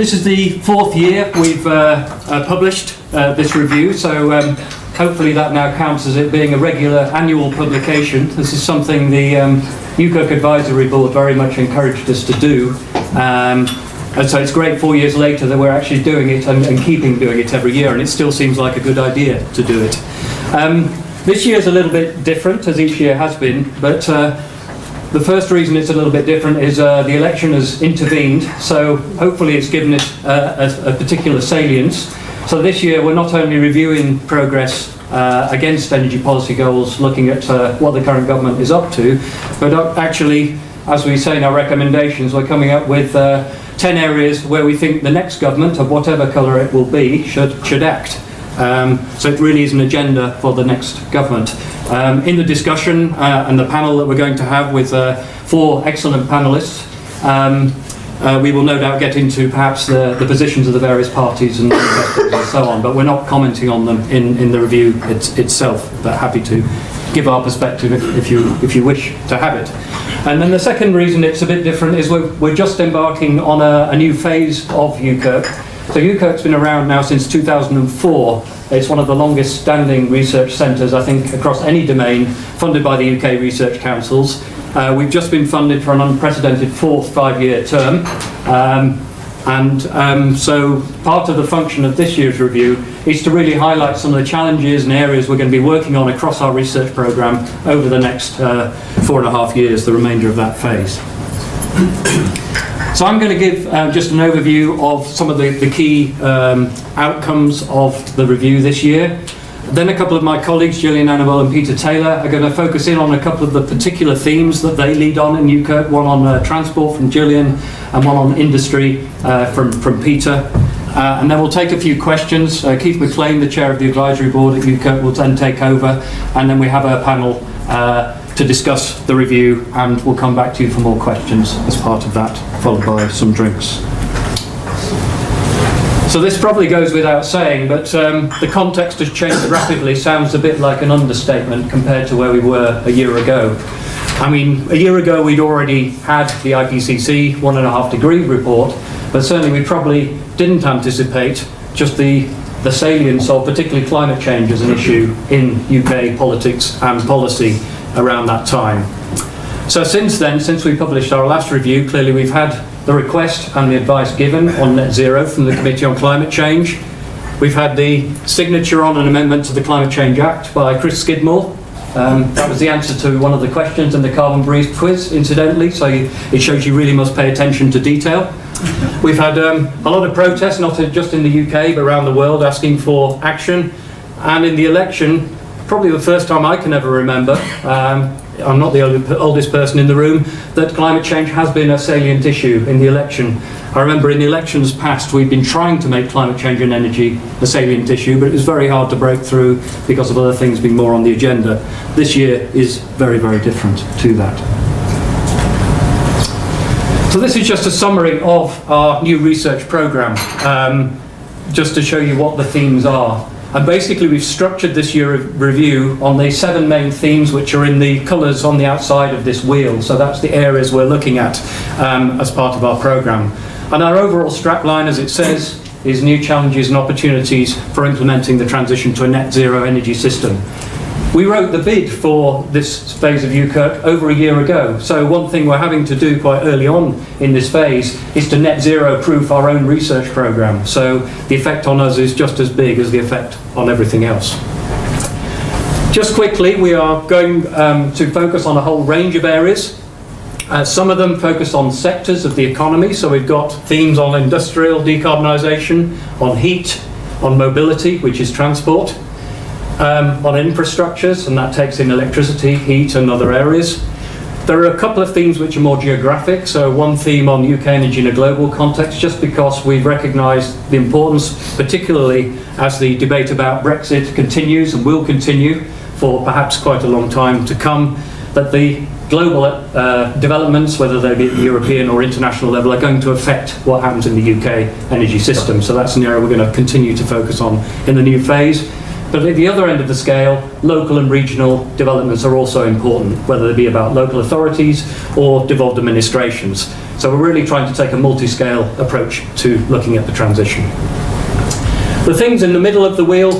This is the 4th year we've published this review, so hopefully that now counts as it being a regular annual publication. This is something the UKERC Advisory Board very much encouraged us to do. And so it's great 4 years later that we're actually doing it and keeping doing it every year, and it still seems like a good idea to do it. This year's a little bit different, as each year has been, but the first reason it's a little bit different is the election has intervened, so hopefully it's given it a particular salience. So this year we're not only reviewing progress against energy policy goals, looking at what the current government is up to, but actually, as we say in our recommendations, we're coming up with 10 areas where we think the next government, of whatever colour it will be, should act. So it really is an agenda for the next government. In the discussion and the panel that we're going to have with 4 excellent panellists, we will no doubt get into perhaps the positions of the various parties and so on, but we're not commenting on them in the review itself, but happy to give our perspective if you wish to have it. And then the second reason it's a bit different is we're just embarking on a new phase of UKERC. So UKERC's been around now since 2004. It's one of the longest standing research centres, I think, across any domain, funded by the UK Research Councils. We've just been funded for an unprecedented 4th 5-year term. So part of the function of this year's review is to really highlight some of the challenges and areas we're going to be working on across our research programme over the next 4.5 years, the remainder of that phase. So I'm going to give just an overview of some of the key outcomes of the review this year. Then a couple of my colleagues, Jillian, Anable and Peter Taylor, are going to focus in on a couple of the particular themes that they lead on in UKERC, one on transport from Jillian and one on industry from Peter. And then we'll take a few questions. Keith McLean, the chair of the advisory board at UKERC, will then take over, and then we have a panel to discuss the review, and we'll come back to you for more questions as part of that, followed by some drinks. So this probably goes without saying, but the context has changed rapidly. Sounds a bit like an understatement compared to where we were a year ago. I mean, a year ago we'd already had the IPCC 1.5 degree report, but certainly we probably didn't anticipate just the salience of particularly climate change as an issue in UK politics and policy around that time. So since then, since we published our last review, clearly we've had the request and the advice given on net zero from the Committee on Climate Change. We've had the signature on an amendment to the Climate Change Act by Chris Skidmore. That was the answer to one of the questions in the Carbon Brief quiz, incidentally, so it shows you really must pay attention to detail. We've had a lot of protests, not just in the UK, but around the world, asking for action. And in the election, probably the first time I can ever remember, I'm not the oldest person in the room, that climate change has been a salient issue in the election. I remember in the elections past, we've been trying to make climate change and energy a salient issue, but it was very hard to break through because of other things being more on the agenda. This year is very, very different to that. So this is just a summary of our new research programme, just to show you what the themes are. And basically we've structured this year review on the 7 main themes which are in the colours on the outside of this wheel. So that's the areas we're looking at as part of our programme. And our overall strapline, as it says, is new challenges and opportunities for implementing the transition to a net zero energy system. We wrote the bid for this phase of UKERC over a year ago, so one thing we're having to do quite early on in this phase is to net zero proof our own research programme, so the effect on us is just as big as the effect on everything else. Just quickly, we are going to focus on a whole range of areas. Some of them focus on sectors of the economy, so we've got themes on industrial decarbonisation, on heat, on mobility, which is transport, on infrastructures, and that takes in electricity, heat and other areas. There are a couple of themes which are more geographic, so one theme on UK energy in a global context, just because we've recognised the importance, particularly as the debate about Brexit continues and will continue for perhaps quite a long time to come, that the global developments, whether they be at the European or international level, are going to affect what happens in the UK energy system. So that's an area we're going to continue to focus on in the new phase. But at the other end of the scale, local and regional developments are also important, whether they be about local authorities or devolved administrations. So we're really trying to take a multi-scale approach to looking at the transition. The things in the middle of the wheel,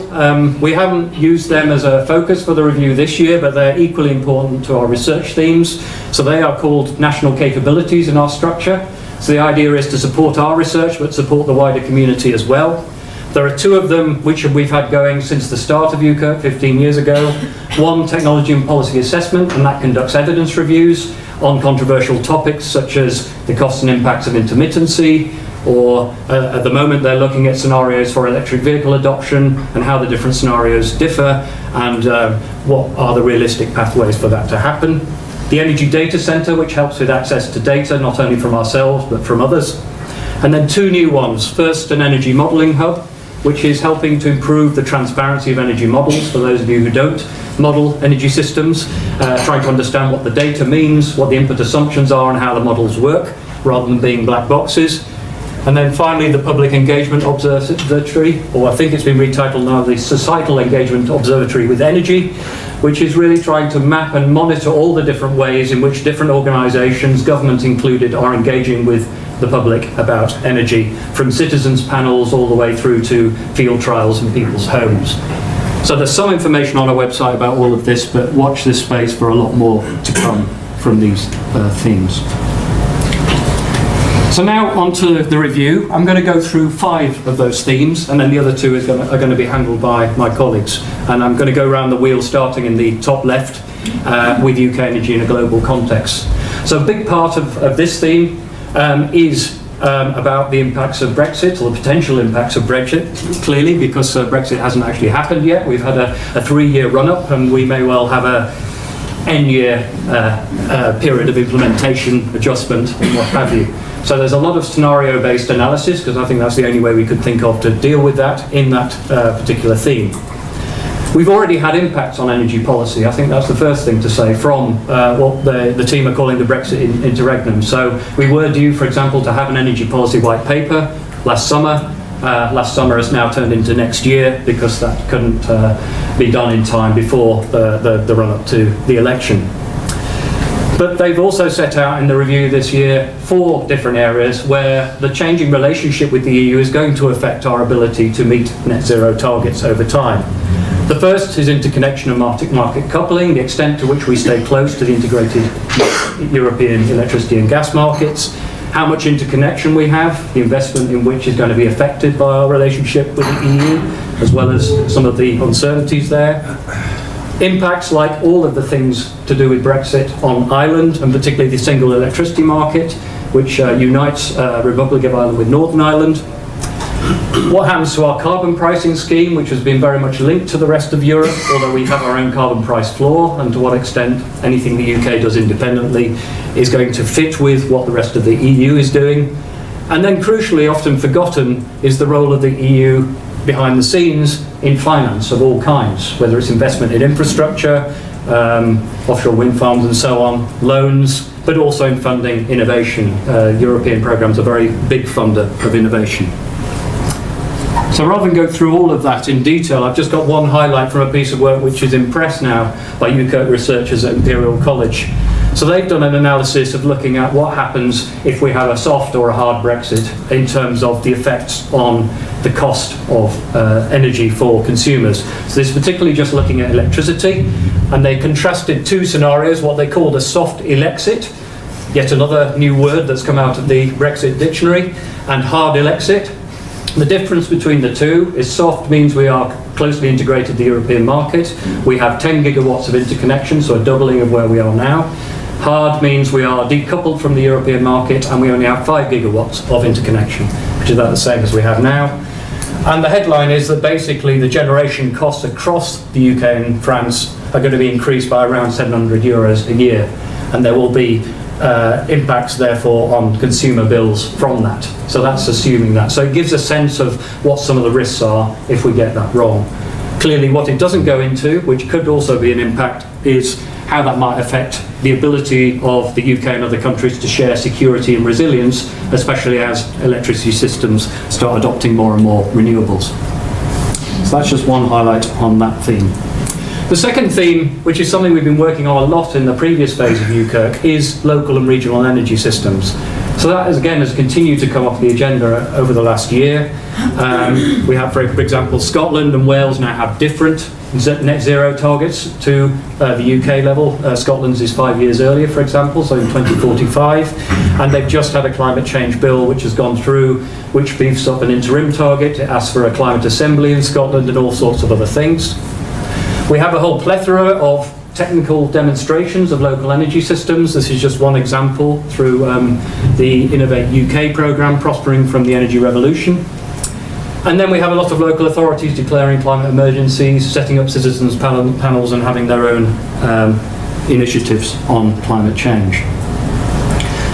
we haven't used them as a focus for the review this year, but they're equally important to our research themes. So they are called national capabilities in our structure. So the idea is to support our research, but support the wider community as well. There are two of them which we've had going since the start of UKERC 15 years ago. One, technology and policy assessment, and that conducts evidence reviews on controversial topics such as the costs and impacts of intermittency, or at the moment they're looking at scenarios for electric vehicle adoption and how the different scenarios differ and what are the realistic pathways for that to happen. The Energy Data Centre, which helps with access to data, not only from ourselves but from others. And then two new ones. First, an energy modelling hub, which is helping to improve the transparency of energy models for those of you who don't model energy systems, trying to understand what the data means, what the input assumptions are and how the models work, rather than being black boxes. And then finally, the Public Engagement Observatory, or I think it's been retitled now, the Societal Engagement Observatory with Energy, which is really trying to map and monitor all the different ways in which different organisations, government included, are engaging with the public about energy, from citizens' panels all the way through to field trials in people's homes. So there's some information on our website about all of this, but watch this space for a lot more to come from these themes. So now on to the review. I'm going to go through 5 of those themes, and then the other 2 are going to be handled by my colleagues. And I'm going to go around the wheel starting in the top left with UK energy in a global context. So a big part of this theme is about the impacts of Brexit, or the potential impacts of Brexit, clearly, because Brexit hasn't actually happened yet. We've had a 3-year run-up, and we may well have a N-year period of implementation, adjustment, and what have you. So there's a lot of scenario-based analysis, because I think that's the only way we could think of to deal with that in that particular theme. We've already had impacts on energy policy. I think that's the first thing to say from what the team are calling the Brexit interregnum. So we were due, for example, to have an energy policy white paper last summer. Last summer has now turned into next year because that couldn't be done in time before the run-up to the election. But they've also set out in the review this year 4 different areas where the changing relationship with the EU is going to affect our ability to meet net zero targets over time. The first is interconnection and market coupling, the extent to which we stay close to the integrated European electricity and gas markets, how much interconnection we have, the investment in which is going to be affected by our relationship with the EU, as well as some of the uncertainties there. Impacts like all of the things to do with Brexit on Ireland, and particularly the single electricity market, which unites Republic of Ireland with Northern Ireland. What happens to our carbon pricing scheme, which has been very much linked to the rest of Europe, although we have our own carbon price floor, and to what extent anything the UK does independently is going to fit with what the rest of the EU is doing. And then crucially, often forgotten, is the role of the EU behind the scenes in finance of all kinds, whether it's investment in infrastructure, offshore wind farms and so on, loans, but also in funding innovation. European programs are a very big funder of innovation. So rather than go through all of that in detail, I've just got one highlight from a piece of work which is in press now by UKERC researchers at Imperial College. So they've done an analysis of looking at what happens if we have a soft or a hard Brexit in terms of the effects on the cost of energy for consumers. So this is particularly just looking at electricity, and they contrasted 2 scenarios, what they called a soft Elexit, yet another new word that's come out of the Brexit dictionary, and hard Elexit. The difference between the 2 is soft means we are closely integrated to the European market. We have 10 gigawatts of interconnection, so a doubling of where we are now. Hard means we are decoupled from the European market and we only have 5 gigawatts of interconnection, which is about the same as we have now. And the headline is that basically the generation costs across the UK and France are going to be increased by around €700 a year, and there will be impacts therefore on consumer bills from that. So that's assuming that. So it gives a sense of what some of the risks are if we get that wrong. Clearly what it doesn't go into, which could also be an impact, is how that might affect the ability of the UK and other countries to share security and resilience, especially as electricity systems start adopting more and more renewables. So that's just one highlight on that theme. The second theme, which is something we've been working on a lot in the previous phase of UKERC, is local and regional energy systems. So that, has continued to come off the agenda over the last year. We have, for example, Scotland and Wales now have different net zero targets to the UK level. Scotland's is 5 years earlier, for example, so in 2045. And they've just had a climate change bill which has gone through, which beefs up an interim target. It asks for a climate assembly in Scotland and all sorts of other things. We have a whole plethora of technical demonstrations of local energy systems. This is just one example through the Innovate UK programme, Prospering from the Energy Revolution. And then we have a lot of local authorities declaring climate emergencies, setting up citizens panels and having their own initiatives on climate change.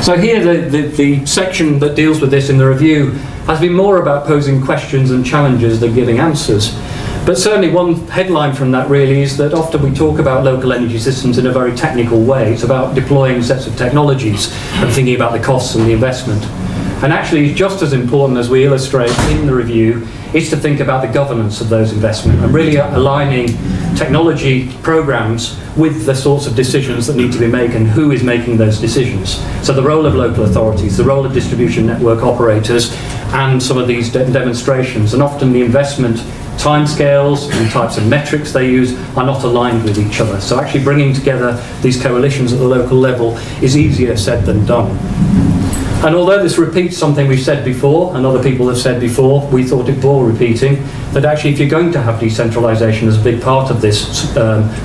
So here the section that deals with this in the review has been more about posing questions and challenges than giving answers. But certainly one headline from that really is that often we talk about local energy systems in a very technical way. It's about deploying sets of technologies and thinking about the costs and the investment. And actually, just as important as we illustrate in the review, is to think about the governance of those investments and really aligning technology programs with the sorts of decisions that need to be made and who is making those decisions. So the role of local authorities, the role of distribution network operators, and some of these demonstrations, and often the investment timescales and types of metrics they use are not aligned with each other. So actually bringing together these coalitions at the local level is easier said than done. And although this repeats something we've said before, and other people have said before, we thought it bore repeating, that actually if you're going to have decentralisation as a big part of this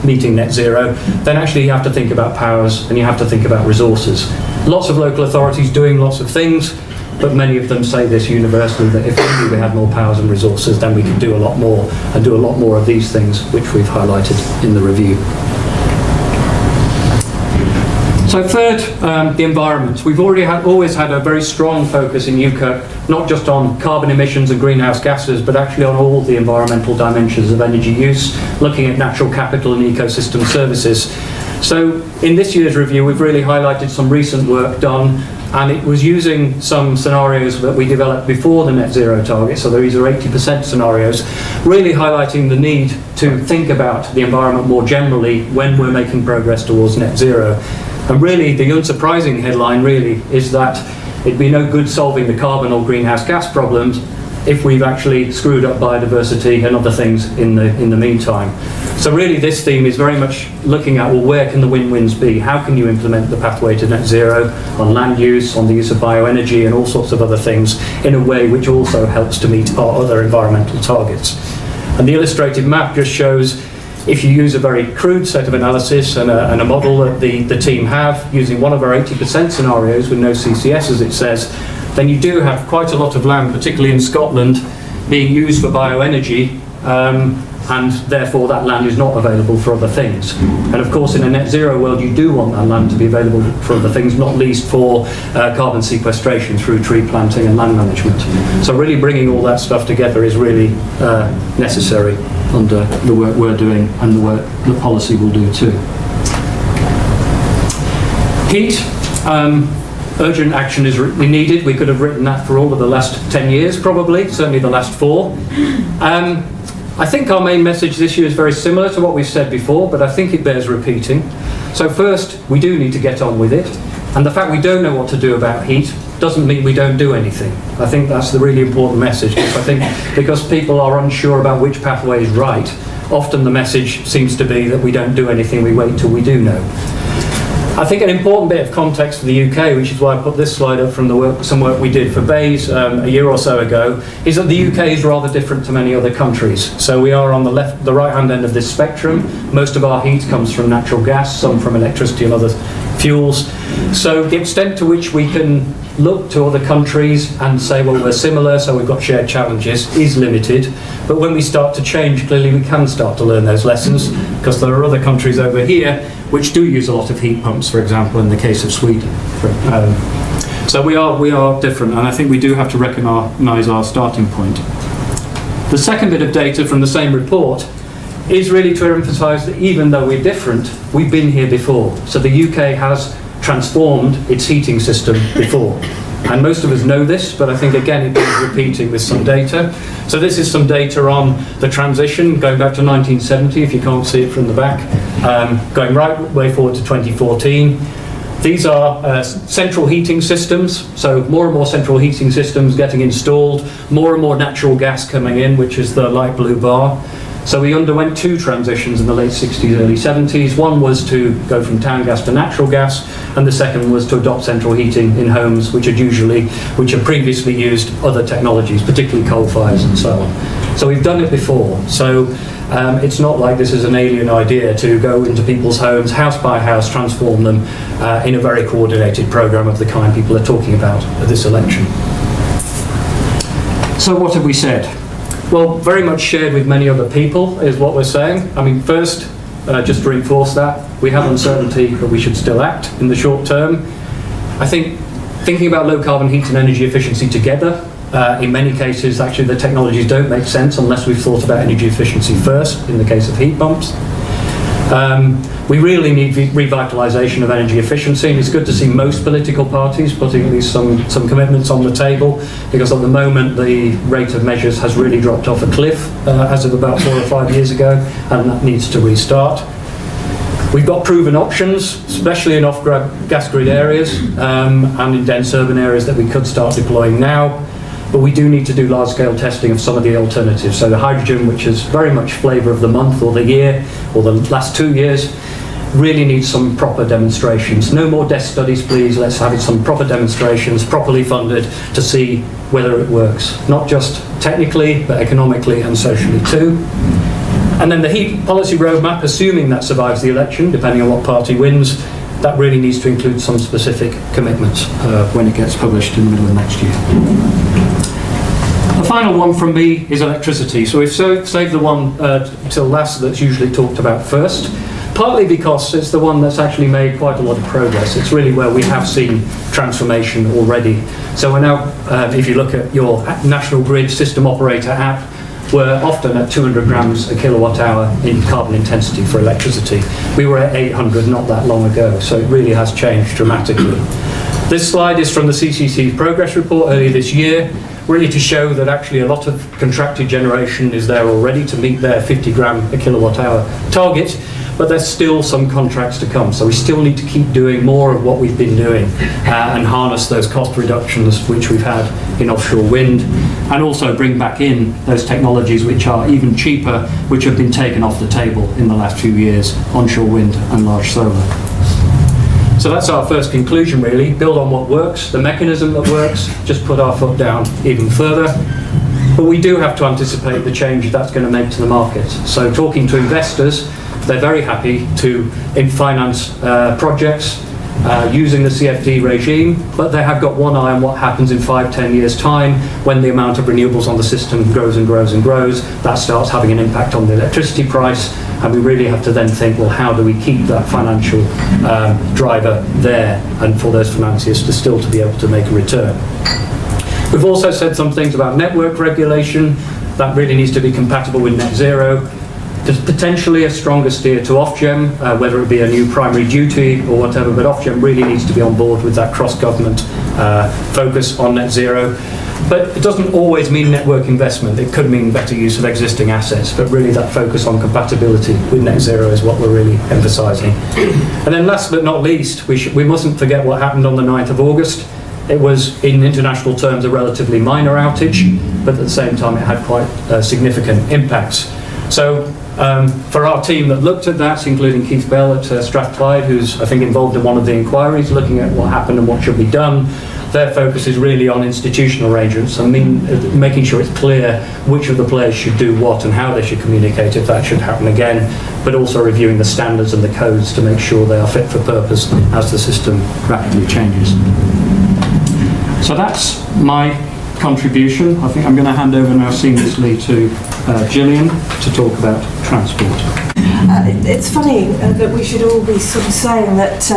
meeting net zero, then actually you have to think about powers and you have to think about resources. Lots of local authorities doing lots of things, but many of them say this universally, that if only we had more powers and resources, then we could do a lot more, and do a lot more of these things, which we've highlighted in the review. So third, the environment. We've always had a very strong focus in UKERC, not just on carbon emissions and greenhouse gases, but actually on all the environmental dimensions of energy use, looking at natural capital and ecosystem services. So in this year's review, we've really highlighted some recent work done, and it was using some scenarios that we developed before the net zero target, so these are 80% scenarios, really highlighting the need to think about the environment more generally when we're making progress towards net zero. And really, the unsurprising headline really is that it'd be no good solving the carbon or greenhouse gas problems if we've actually screwed up biodiversity and other things in the meantime. So really this theme is very much looking at, well, where can the win-wins be? How can you implement the pathway to net zero on land use, on the use of bioenergy and all sorts of other things in a way which also helps to meet our other environmental targets. And the illustrated map just shows if you use a very crude set of analysis and a model that the team have, using one of our 80% scenarios with no CCS as it says, then you do have quite a lot of land, particularly in Scotland, being used for bioenergy, and therefore that land is not available for other things. And of course in a net zero world you do want that land to be available for other things, not least for carbon sequestration through tree planting and land management. So really bringing all that stuff together is really necessary under the work we're doing and the work that policy will do too. Heat. Urgent action is really needed. We could have written that for all of the last 10 years probably, certainly the last 4. I think our main message this year is very similar to what we've said before, but I think it bears repeating. So first, we do need to get on with it. And the fact we don't know what to do about heat doesn't mean we don't do anything. I think that's the really important message. I think because people are unsure about which pathway is right, often the message seems to be that we don't do anything, we wait till we do know. I think an important bit of context for the UK, which is why I put this slide up from some work we did for BEIS a year or so ago, is that the UK is rather different to many other countries. So we are on the right-hand end of this spectrum. Most of our heat comes from natural gas, some from electricity and other fuels. So the extent to which we can look to other countries and say, well, we're similar, so we've got shared challenges, is limited. But when we start to change, clearly we can start to learn those lessons, because there are other countries over here which do use a lot of heat pumps, for example, in the case of Sweden. So we are different, and I think we do have to recognise our starting point. The second bit of data from the same report is really to emphasise that even though we're different, we've been here before. So the UK has transformed its heating system before. And most of us know this, but I think again it bears repeating with some data. So this is some data on the transition going back to 1970, if you can't see it from the back, going right way forward to 2014. These are central heating systems, so more and more central heating systems getting installed, more and more natural gas coming in, which is the light blue bar. So we underwent two transitions in the late 60s, early 70s. One was to go from town gas to natural gas, and the second was to adopt central heating in homes, which had previously used other technologies, particularly coal fires and so on. So we've done it before. So it's not like this is an alien idea to go into people's homes, house by house, transform them in a very coordinated programme of the kind people are talking about at this election. So what have we said? Well, very much shared with many other people is what we're saying. I mean, first, just to reinforce that, we have uncertainty, but we should still act in the short term. I think thinking about low carbon heat and energy efficiency together, in many cases, actually the technologies don't make sense unless we've thought about energy efficiency first, in the case of heat pumps. We really need revitalisation of energy efficiency, and it's good to see most political parties putting at least some commitments on the table, because at the moment the rate of measures has really dropped off a cliff as of about 4 or 5 years ago, and that needs to restart. We've got proven options, especially in off-gas grid areas and in dense urban areas that we could start deploying now. But we do need to do large-scale testing of some of the alternatives. So the hydrogen, which is very much flavour of the month or the year or the last 2 years, really needs some proper demonstrations. No more desk studies, please. Let's have some proper demonstrations, properly funded, to see whether it works. Not just technically, but economically and socially too. And then the heat policy roadmap, assuming that survives the election, depending on what party wins, that really needs to include some specific commitments when it gets published in the middle of next year. The final one from me is electricity. So we've saved the one till last that's usually talked about first, partly because it's the one that's actually made quite a lot of progress. It's really where we have seen transformation already. So we're now, if you look at your National Grid System Operator app, we're often at 200 grams a kilowatt hour in carbon intensity for electricity. We were at 800 not that long ago, so it really has changed dramatically. This slide is from the CCC's progress report earlier this year, really to show that actually a lot of contracted generation is there already to meet their 50 gram a kilowatt hour target, but there's still some contracts to come. So we still need to keep doing more of what we've been doing and harness those cost reductions which we've had in offshore wind, and also bring back in those technologies which are even cheaper, which have been taken off the table in the last few years, onshore wind and large solar. So that's our first conclusion, really. Build on what works, the mechanism that works, just put our foot down even further. But we do have to anticipate the change that's going to make to the market. So talking to investors, they're very happy to finance projects using the CFD regime, but they have got one eye on what happens in 5-10 years' time when the amount of renewables on the system grows and grows and grows. That starts having an impact on the electricity price, and we really have to then think, well, how do we keep that financial driver there and for those financiers to still be able to make a return. We've also said some things about network regulation. That really needs to be compatible with net zero. There's potentially a stronger steer to Ofgem, whether it be a new primary duty or whatever, but Ofgem really needs to be on board with that cross-government focus on net zero. But it doesn't always mean network investment. It could mean better use of existing assets, but really that focus on compatibility with net zero is what we're really emphasising. And then last but not least, we mustn't forget what happened on the 9th of August. It was, in international terms, a relatively minor outage, but at the same time it had quite significant impacts. So for our team that looked at that, including Keith Bell at Strathclyde, who's, I think, involved in one of the inquiries, looking at what happened and what should be done, their focus is really on institutional arrangements and making sure it's clear which of the players should do what and how they should communicate if that should happen again, but also reviewing the standards and the codes to make sure they are fit for purpose as the system rapidly changes. So that's my contribution. I think I'm going to hand over now seamlessly to Jillian to talk about transport. It's funny that we should all be sort of saying that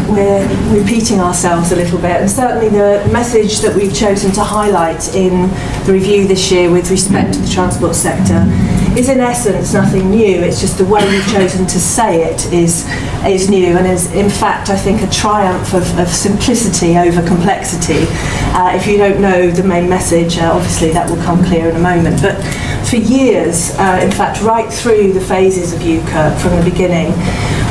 we're repeating ourselves a little bit, and certainly the message that we've chosen to highlight in the review this year with respect to the transport sector is in essence nothing new. It's just the way you've chosen to say it is new, and is in fact, I think, a triumph of simplicity over complexity. If you don't know the main message, obviously that will come clear in a moment. But for years, in fact, right through the phases of UKERC from the beginning,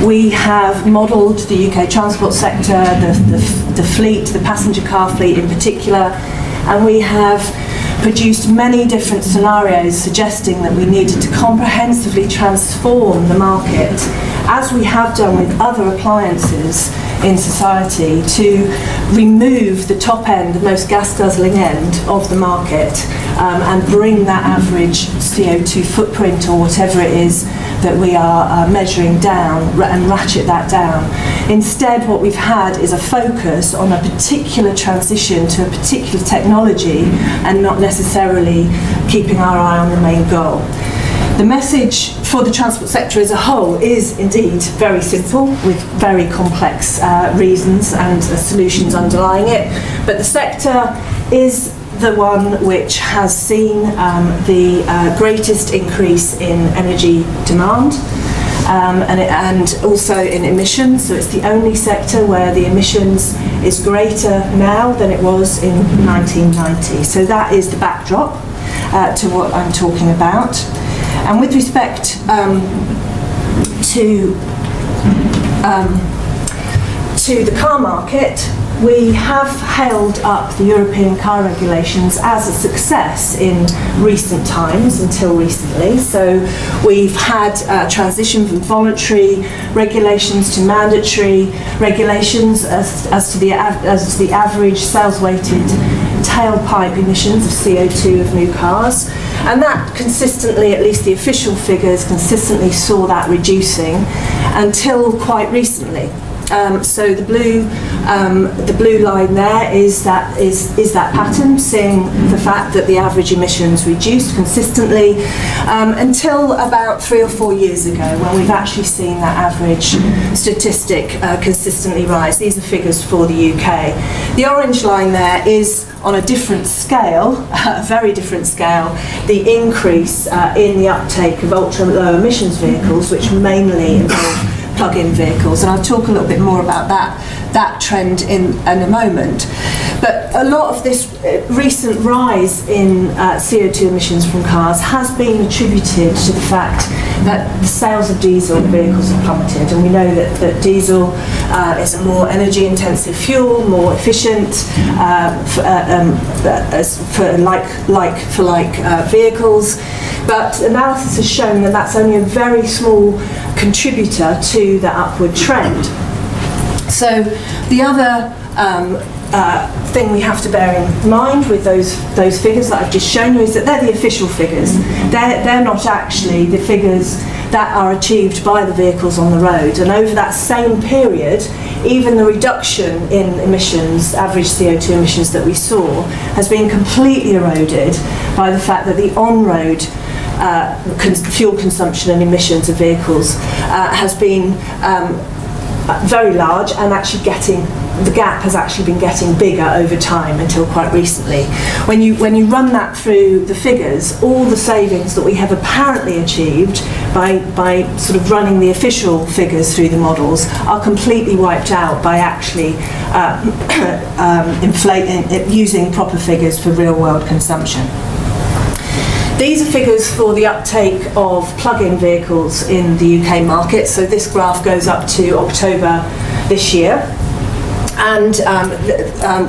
we have modelled the UK transport sector, the fleet, the passenger car fleet in particular, and we have produced many different scenarios suggesting that we needed to comprehensively transform the market, as we have done with other appliances in society, to remove the top end, the most gas-guzzling end of the market, and bring that average CO2 footprint, or whatever it is that we are measuring down, and ratchet that down. Instead, what we've had is a focus on a particular transition to a particular technology, and not necessarily keeping our eye on the main goal. The message for the transport sector as a whole is indeed very simple, with very complex reasons and solutions underlying it, but the sector is the one which has seen the greatest increase in energy demand, and also in emissions. So it's the only sector where the emissions is greater now than it was in 1990. So that is the backdrop to what I'm talking about. And with respect to the car market, we have held up the European car regulations as a success in recent times, until recently. So we've had a transition from voluntary regulations to mandatory regulations as to the average sales-weighted tailpipe emissions of CO2 of new cars. And that consistently, at least the official figures, consistently saw that reducing until quite recently. So the blue line there is that pattern, seeing the fact that the average emissions reduced consistently until about 3 or 4 years ago, when we've actually seen that average statistic consistently rise. These are figures for the UK. The orange line there is on a different scale, a very different scale, the increase in the uptake of ultra-low emissions vehicles, which mainly involve plug-in vehicles, and I'll talk a little bit more about that trend in a moment. But a lot of this recent rise in CO2 emissions from cars has been attributed to the fact that the sales of diesel vehicles have plummeted, and we know that diesel is a more energy-intensive fuel, more efficient for like vehicles. But analysis has shown that that's only a very small contributor to the upward trend. So the other thing we have to bear in mind with those figures that I've just shown you is that they're the official figures. They're not actually the figures that are achieved by the vehicles on the road. And over that same period, even the reduction in emissions, average CO2 emissions that we saw, has been completely eroded by the fact that the on-road fuel consumption and emissions of vehicles has been very large, and actually the gap has actually been getting bigger over time until quite recently. When you run that through the figures, all the savings that we have apparently achieved by sort of running the official figures through the models are completely wiped out by actually using proper figures for real-world consumption. These are figures for the uptake of plug-in vehicles in the UK market. So this graph goes up to October this year, and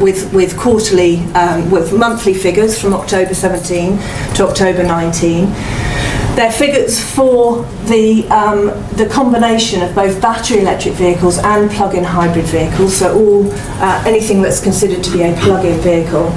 with quarterly, with monthly figures from October 17 to October 19. They're figures for the combination of both battery electric vehicles and plug-in hybrid vehicles. So all anything that's considered to be a plug-in vehicle.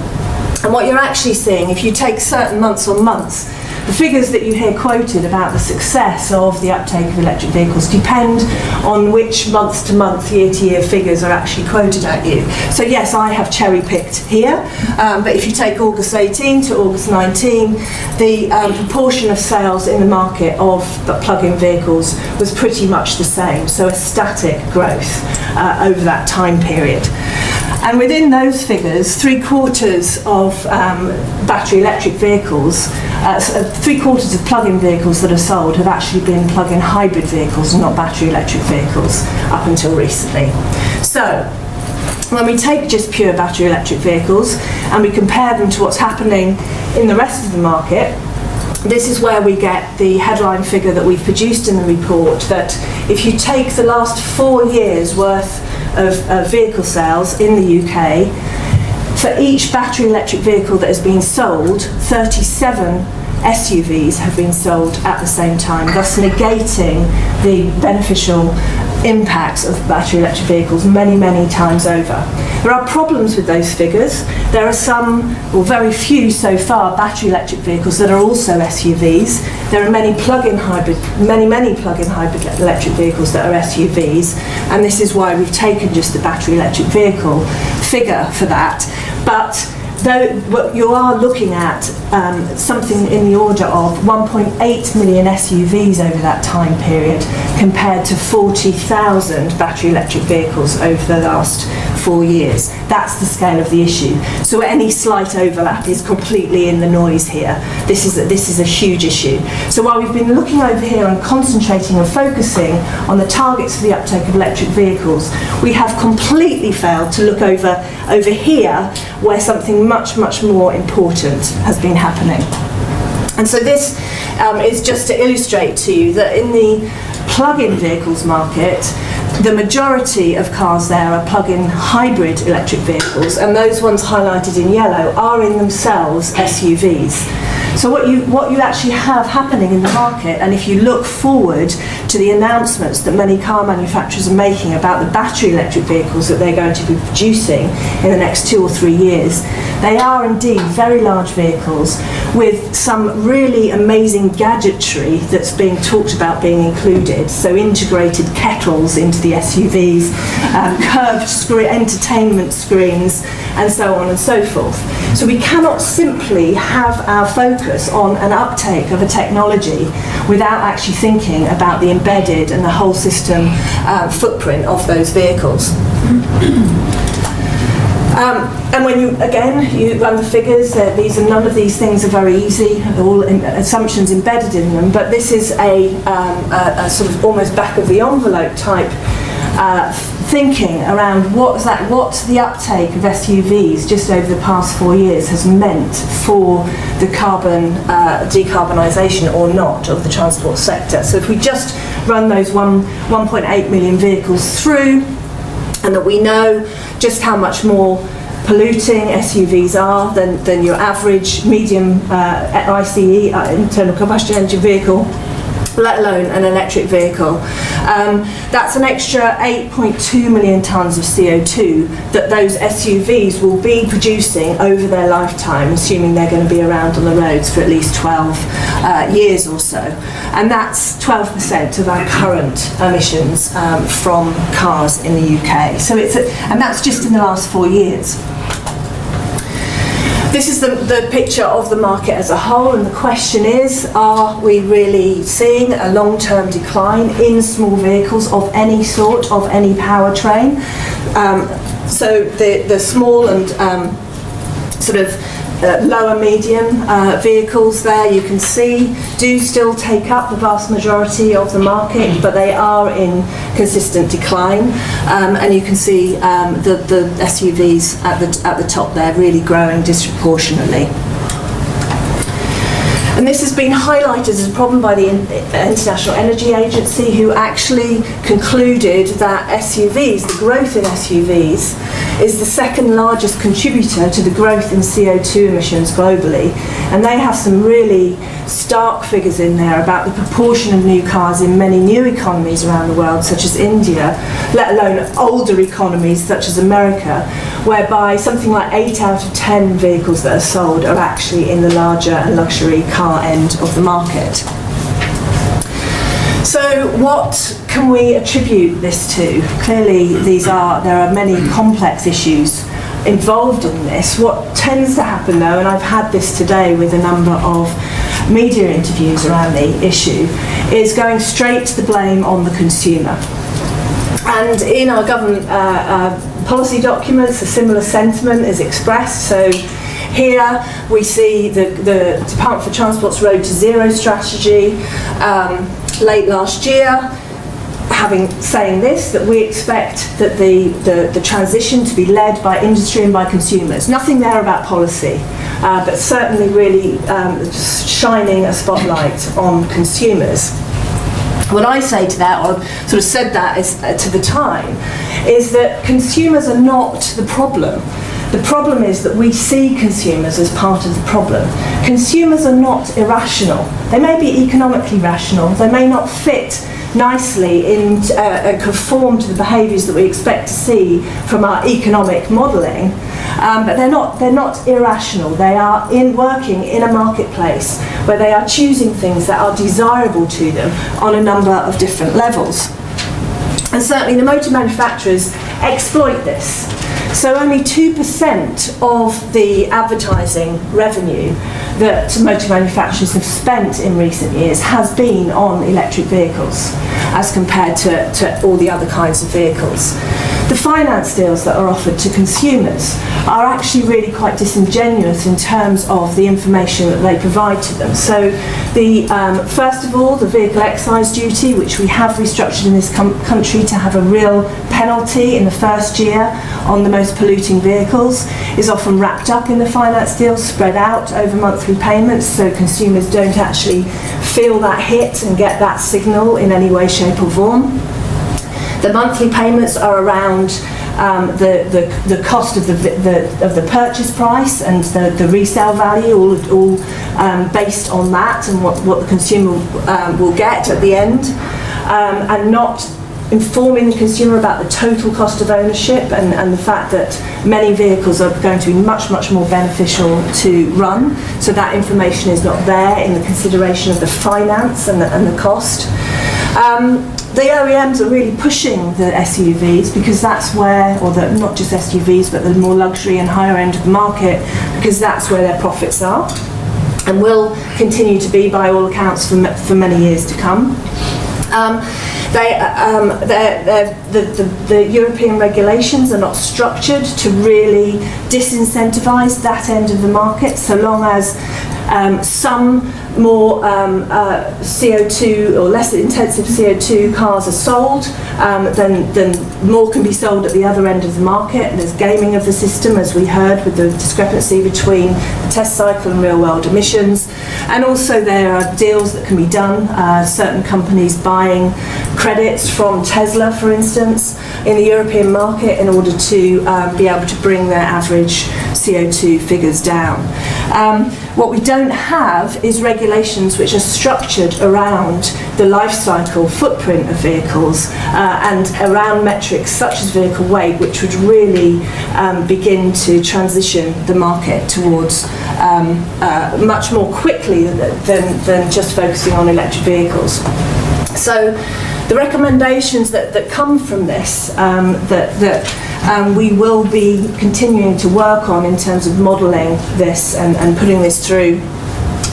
And what you're actually seeing, if you take certain months on months, the figures that you hear quoted about the success of the uptake of electric vehicles depend on which month-to-month, year-to-year figures are actually quoted at you. So yes, I have cherry-picked here, but if you take August 18 to August 19, the proportion of sales in the market of plug-in vehicles was pretty much the same, so a static growth over that time period. And within those figures, 3/4 of battery electric vehicles, 3/4 of plug-in vehicles that are sold have actually been plug-in hybrid vehicles and not battery electric vehicles up until recently. So, when we take just pure battery electric vehicles and we compare them to what's happening in the rest of the market, this is where we get the headline figure that we've produced in the report, that if you take the last 4 years' worth of vehicle sales in the UK, for each battery electric vehicle that has been sold, 37 SUVs have been sold at the same time, thus negating the beneficial impacts of battery electric vehicles many, many times over. There are problems with those figures. There are some, or very few so far, battery electric vehicles that are also SUVs. There are many plug-in hybrid, many plug-in hybrid electric vehicles that are SUVs, and this is why we've taken just the battery electric vehicle figure for that. But though you are looking at something in the order of 1.8 million SUVs over that time period, compared to 40,000 battery electric vehicles over the last 4 years. That's the scale of the issue. So any slight overlap is completely in the noise here. This is a huge issue. So while we've been looking over here and concentrating and focusing on the targets for the uptake of electric vehicles, we have completely failed to look over here where something much more important has been happening. And so this is just to illustrate to you that in the plug-in vehicles market, the majority of cars there are plug-in hybrid electric vehicles, and those ones highlighted in yellow are in themselves SUVs. So what you actually have happening in the market, and if you look forward to the announcements that many car manufacturers are making about the battery electric vehicles that they're going to be producing in the next 2 or 3 years, they are indeed very large vehicles with some really amazing gadgetry that's being talked about being included. So integrated kettles into the SUVs, curved entertainment screens, and so on and so forth. So we cannot simply have our focus on an uptake of a technology without actually thinking about the embedded and the whole system footprint of those vehicles. And when you run the figures, none of these things are very easy, all assumptions embedded in them, but this is a sort of almost back of the envelope type thinking around what the uptake of SUVs just over the past 4 years has meant for the carbon decarbonisation or not of the transport sector. So if we just run those 1.8 million vehicles through, and that we know just how much more polluting SUVs are than your average medium ICE, internal combustion engine vehicle, let alone an electric vehicle. That's an extra 8.2 million tonnes of CO2 that those SUVs will be producing over their lifetime, assuming they're going to be around on the roads for at least 12 years or so. And that's 12% of our current emissions from cars in the UK. So and that's just in the last 4 years. This is the picture of the market as a whole, and the question is, are we really seeing a long-term decline in small vehicles of any sort, of any powertrain? So the small and sort of lower medium vehicles there, you can see, do still take up the vast majority of the market, but they are in consistent decline, and you can see the SUVs at the top there really growing disproportionately. And this has been highlighted as a problem by the International Energy Agency, who actually concluded that SUVs, the growth in SUVs, is the second largest contributor to the growth in CO2 emissions globally. And they have some really stark figures in there about the proportion of new cars in many new economies around the world, such as India, let alone older economies such as America, whereby something like 8 out of 10 vehicles that are sold are actually in the larger and luxury car end of the market. So what can we attribute this to? Clearly there are many complex issues involved in this. What tends to happen though, and I've had this today with a number of media interviews around the issue, is going straight to the blame on the consumer. And in our government policy documents, a similar sentiment is expressed. So here we see the Department for Transport's Road to Zero strategy late last year, saying this, that we expect that the transition to be led by industry and by consumers. Nothing there about policy, but certainly really shining a spotlight on consumers. What I say to that, or sort of said that to the time, is that consumers are not the problem. The problem is that we see consumers as part of the problem. Consumers are not irrational. They may be economically rational. They may not fit nicely and conform to the behaviours that we expect to see from our economic modelling, but they're not irrational. They are working in a marketplace where they are choosing things that are desirable to them on a number of different levels. And certainly the motor manufacturers exploit this. So only 2% of the advertising revenue that motor manufacturers have spent in recent years has been on electric vehicles as compared to all the other kinds of vehicles. The finance deals that are offered to consumers are actually really quite disingenuous in terms of the information that they provide to them. So first of all, the vehicle excise duty, which we have restructured in this country to have a real penalty in the first year on the most polluting vehicles, is often wrapped up in the finance deals, spread out over monthly payments, so consumers don't actually feel that hit and get that signal in any way, shape or form. The monthly payments are around the cost of the purchase price and the resale value, all based on that and what the consumer will get at the end, and not informing the consumer about the total cost of ownership and the fact that many vehicles are going to be much, much more beneficial to run. So that information is not there in the consideration of the finance and the cost. The OEMs are really pushing the SUVs because that's where, not just SUVs, but the more luxury and higher end of the market, because that's where their profits are and will continue to be by all accounts for many years to come. The European regulations are not structured to really disincentivise that end of the market, so long as some more CO2 or less intensive CO2 cars are sold, then more can be sold at the other end of the market. There's gaming of the system, as we heard, with the discrepancy between the test cycle and real world emissions. And also there are deals that can be done, certain companies buying credits from Tesla, for instance, in the European market in order to be able to bring their average CO2 figures down. What we don't have is regulations which are structured around the life cycle footprint of vehicles and around metrics such as vehicle weight, which would really begin to transition the market towards much more quickly than just focusing on electric vehicles. So the recommendations that come from this we will be continuing to work on in terms of modelling this and putting this through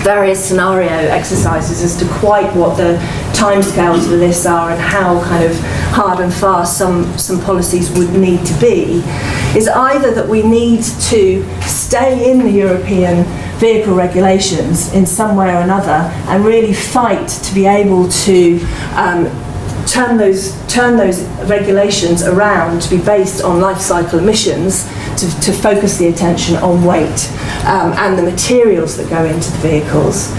various scenario exercises as to quite what the timescales for this are and how kind of hard and fast some policies would need to be, is either that we need to stay in the European vehicle regulations in some way or another and really fight to be able to turn those regulations around to be based on life cycle emissions, to focus the attention on weight and the materials that go into the vehicles.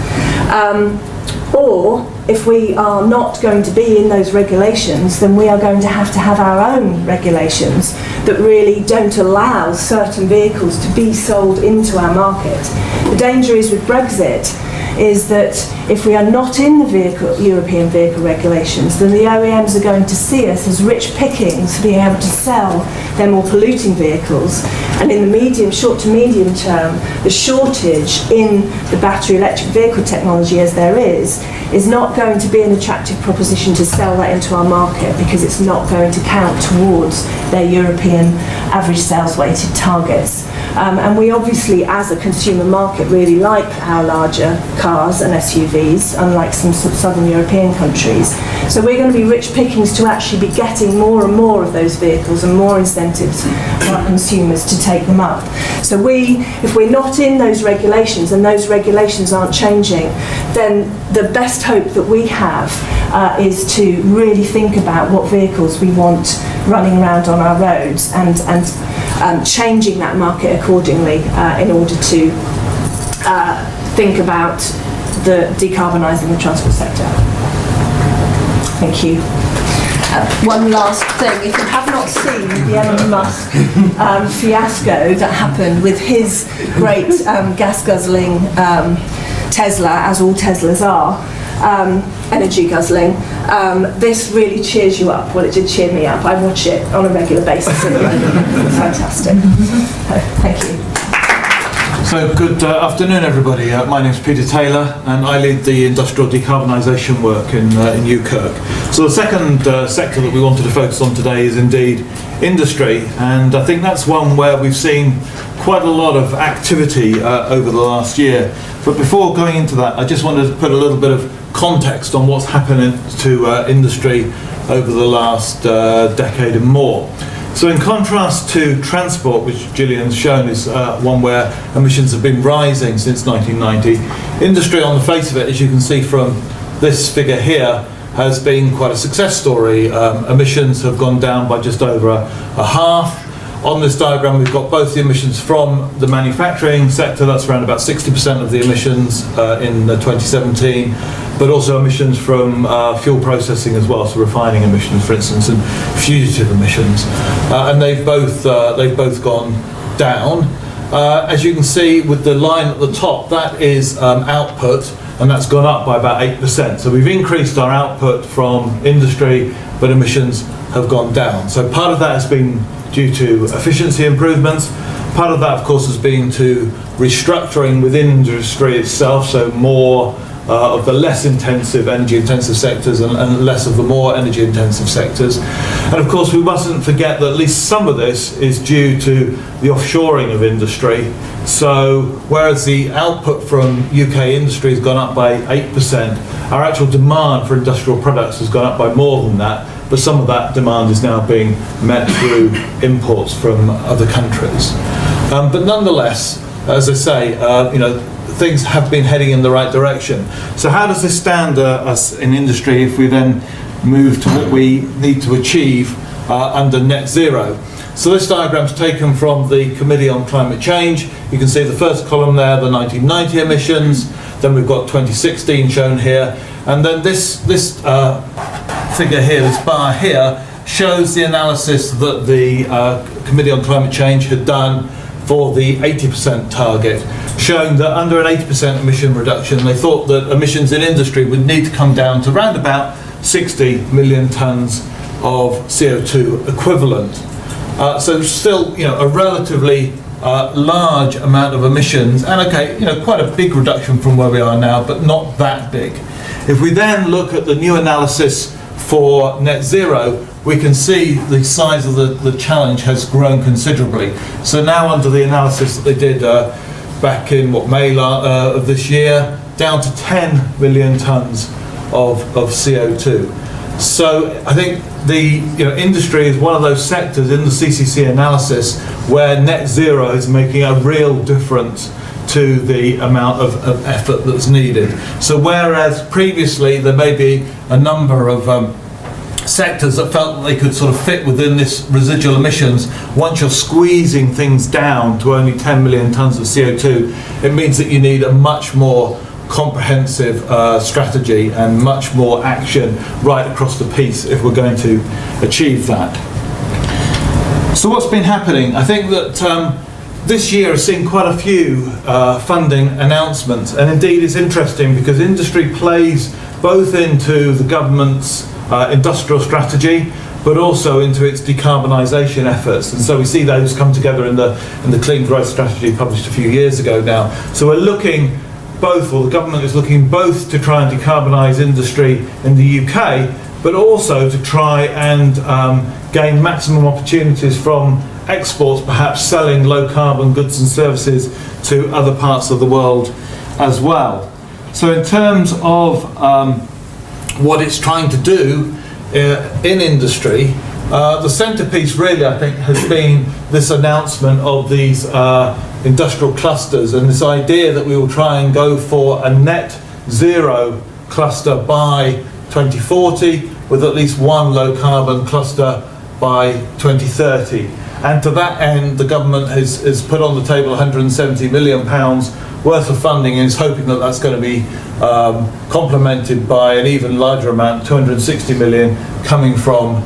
Or if we are not going to be in those regulations, then we are going to have our own regulations that really don't allow certain vehicles to be sold into our market. The danger is with Brexit is that if we are not in the European vehicle regulations, then the OEMs are going to see us as rich pickings for being able to sell their more polluting vehicles. And in the short to medium term, the shortage in the battery electric vehicle technology as there is not going to be an attractive proposition to sell that into our market, because it's not going to count towards their European average sales weighted targets. And we obviously, as a consumer market, really like our larger cars and SUVs, unlike some southern European countries. So we're going to be rich pickings to actually be getting more and more of those vehicles and more incentives for our consumers to take them up. So if we're not in those regulations and those regulations aren't changing, then the best hope that we have is to really think about what vehicles we want running around on our roads and changing that market accordingly in order to think about decarbonising the transport sector. Thank you. One last thing, if you have not seen the Elon Musk fiasco that happened with his great gas-guzzling Tesla, as all Teslas are, energy guzzling, this really cheers you up. Well, it did cheer me up. I watch it on a regular basis at the moment. It's fantastic. Thank you. So good afternoon, everybody. My name is Peter Taylor, and I lead the industrial decarbonisation work in UKERC. So the second sector that we wanted to focus on today is indeed industry, and I think that's one where we've seen quite a lot of activity over the last year. But before going into that, I just wanted to put a little bit of context on what's happening to industry over the last decade and more. So in contrast to transport, which Jillian's shown is one where emissions have been rising since 1990, industry on the face of it, as you can see from this figure here, has been quite a success story. Emissions have gone down by just over a half. On this diagram we've got both the emissions from the manufacturing sector, that's around about 60% of the emissions in 2017, but also emissions from fuel processing as well, so refining emissions for instance, and fugitive emissions. And they've both gone down. As you can see with the line at the top, that is output, and that's gone up by about 8%. So we've increased our output from industry, but emissions have gone down. So part of that has been due to efficiency improvements. Part of that, of course, has been to restructuring within industry itself, so more of the less intensive, energy-intensive sectors and less of the more energy-intensive sectors. And of course, we mustn't forget that at least some of this is due to the offshoring of industry. So whereas the output from UK industry has gone up by 8%, our actual demand for industrial products has gone up by more than that. But some of that demand is now being met through imports from other countries. But nonetheless, as I say, things have been heading in the right direction. So how does this stand us in industry if we then move to what we need to achieve under net zero? So this diagram is taken from the Committee on Climate Change. You can see the first column there, the 1990 emissions. Then we've got 2016 shown here. And then this figure here, this bar here, shows the analysis that the Committee on Climate Change had done for the 80% target, showing that under an 80% emission reduction, they thought that emissions in industry would need to come down to around about 60 million tonnes of CO2 equivalent. So still, a relatively large amount of emissions, and quite a big reduction from where we are now, but not that big. If we then look at the new analysis for net zero, we can see the size of the challenge has grown considerably. So now under the analysis that they did back in May of this year, down to 10 million tonnes of CO2. So I think the industry is one of those sectors in the CCC analysis where net zero is making a real difference to the amount of effort that's needed. So whereas previously there may be a number of sectors that felt that they could sort of fit within this residual emissions, once you're squeezing things down to only 10 million tonnes of CO2, it means that you need a much more comprehensive strategy and much more action right across the piece if we're going to achieve that. So what's been happening? I think that this year has seen quite a few funding announcements, and indeed it's interesting because industry plays both into the government's industrial strategy but also into its decarbonisation efforts, and so we see those come together in the Clean Growth Strategy published a few years ago now. So we're looking both, or the government is looking both to try and decarbonise industry in the UK, but also to try and gain maximum opportunities from exports, perhaps selling low carbon goods and services to other parts of the world as well. So in terms of what it's trying to do in industry, the centrepiece really, I think, has been this announcement of these industrial clusters and this idea that we will try and go for a net zero cluster by 2040 with at least one low carbon cluster by 2030. And to that end, the government has put on the table £170 million worth of funding and is hoping that that's going to be complemented by an even larger amount, 260 million, coming from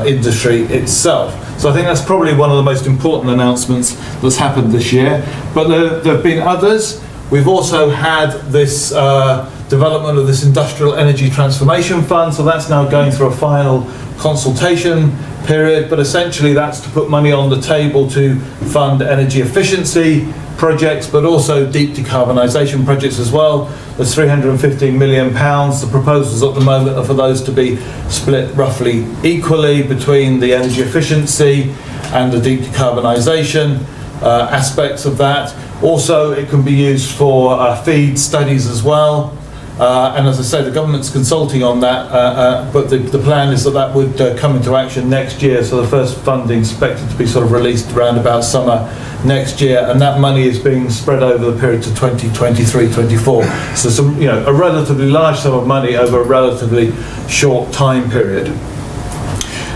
industry itself. So I think that's probably one of the most important announcements that's happened this year. But there have been others. We've also had this development of this Industrial Energy Transformation Fund, so that's now going through a final consultation period, but essentially that's to put money on the table to fund energy efficiency projects, but also deep decarbonisation projects as well. There's £315 million. The proposals at the moment are for those to be split roughly equally between the energy efficiency and the deep decarbonisation aspects of that. Also, it can be used for feed studies as well. And as I say, the government's consulting on that, but the plan is that that would come into action next year. So the first funding is expected to be sort of released around about summer next year, and that money is being spread over the period to 2023-24. So some, a relatively large sum of money over a relatively short time period.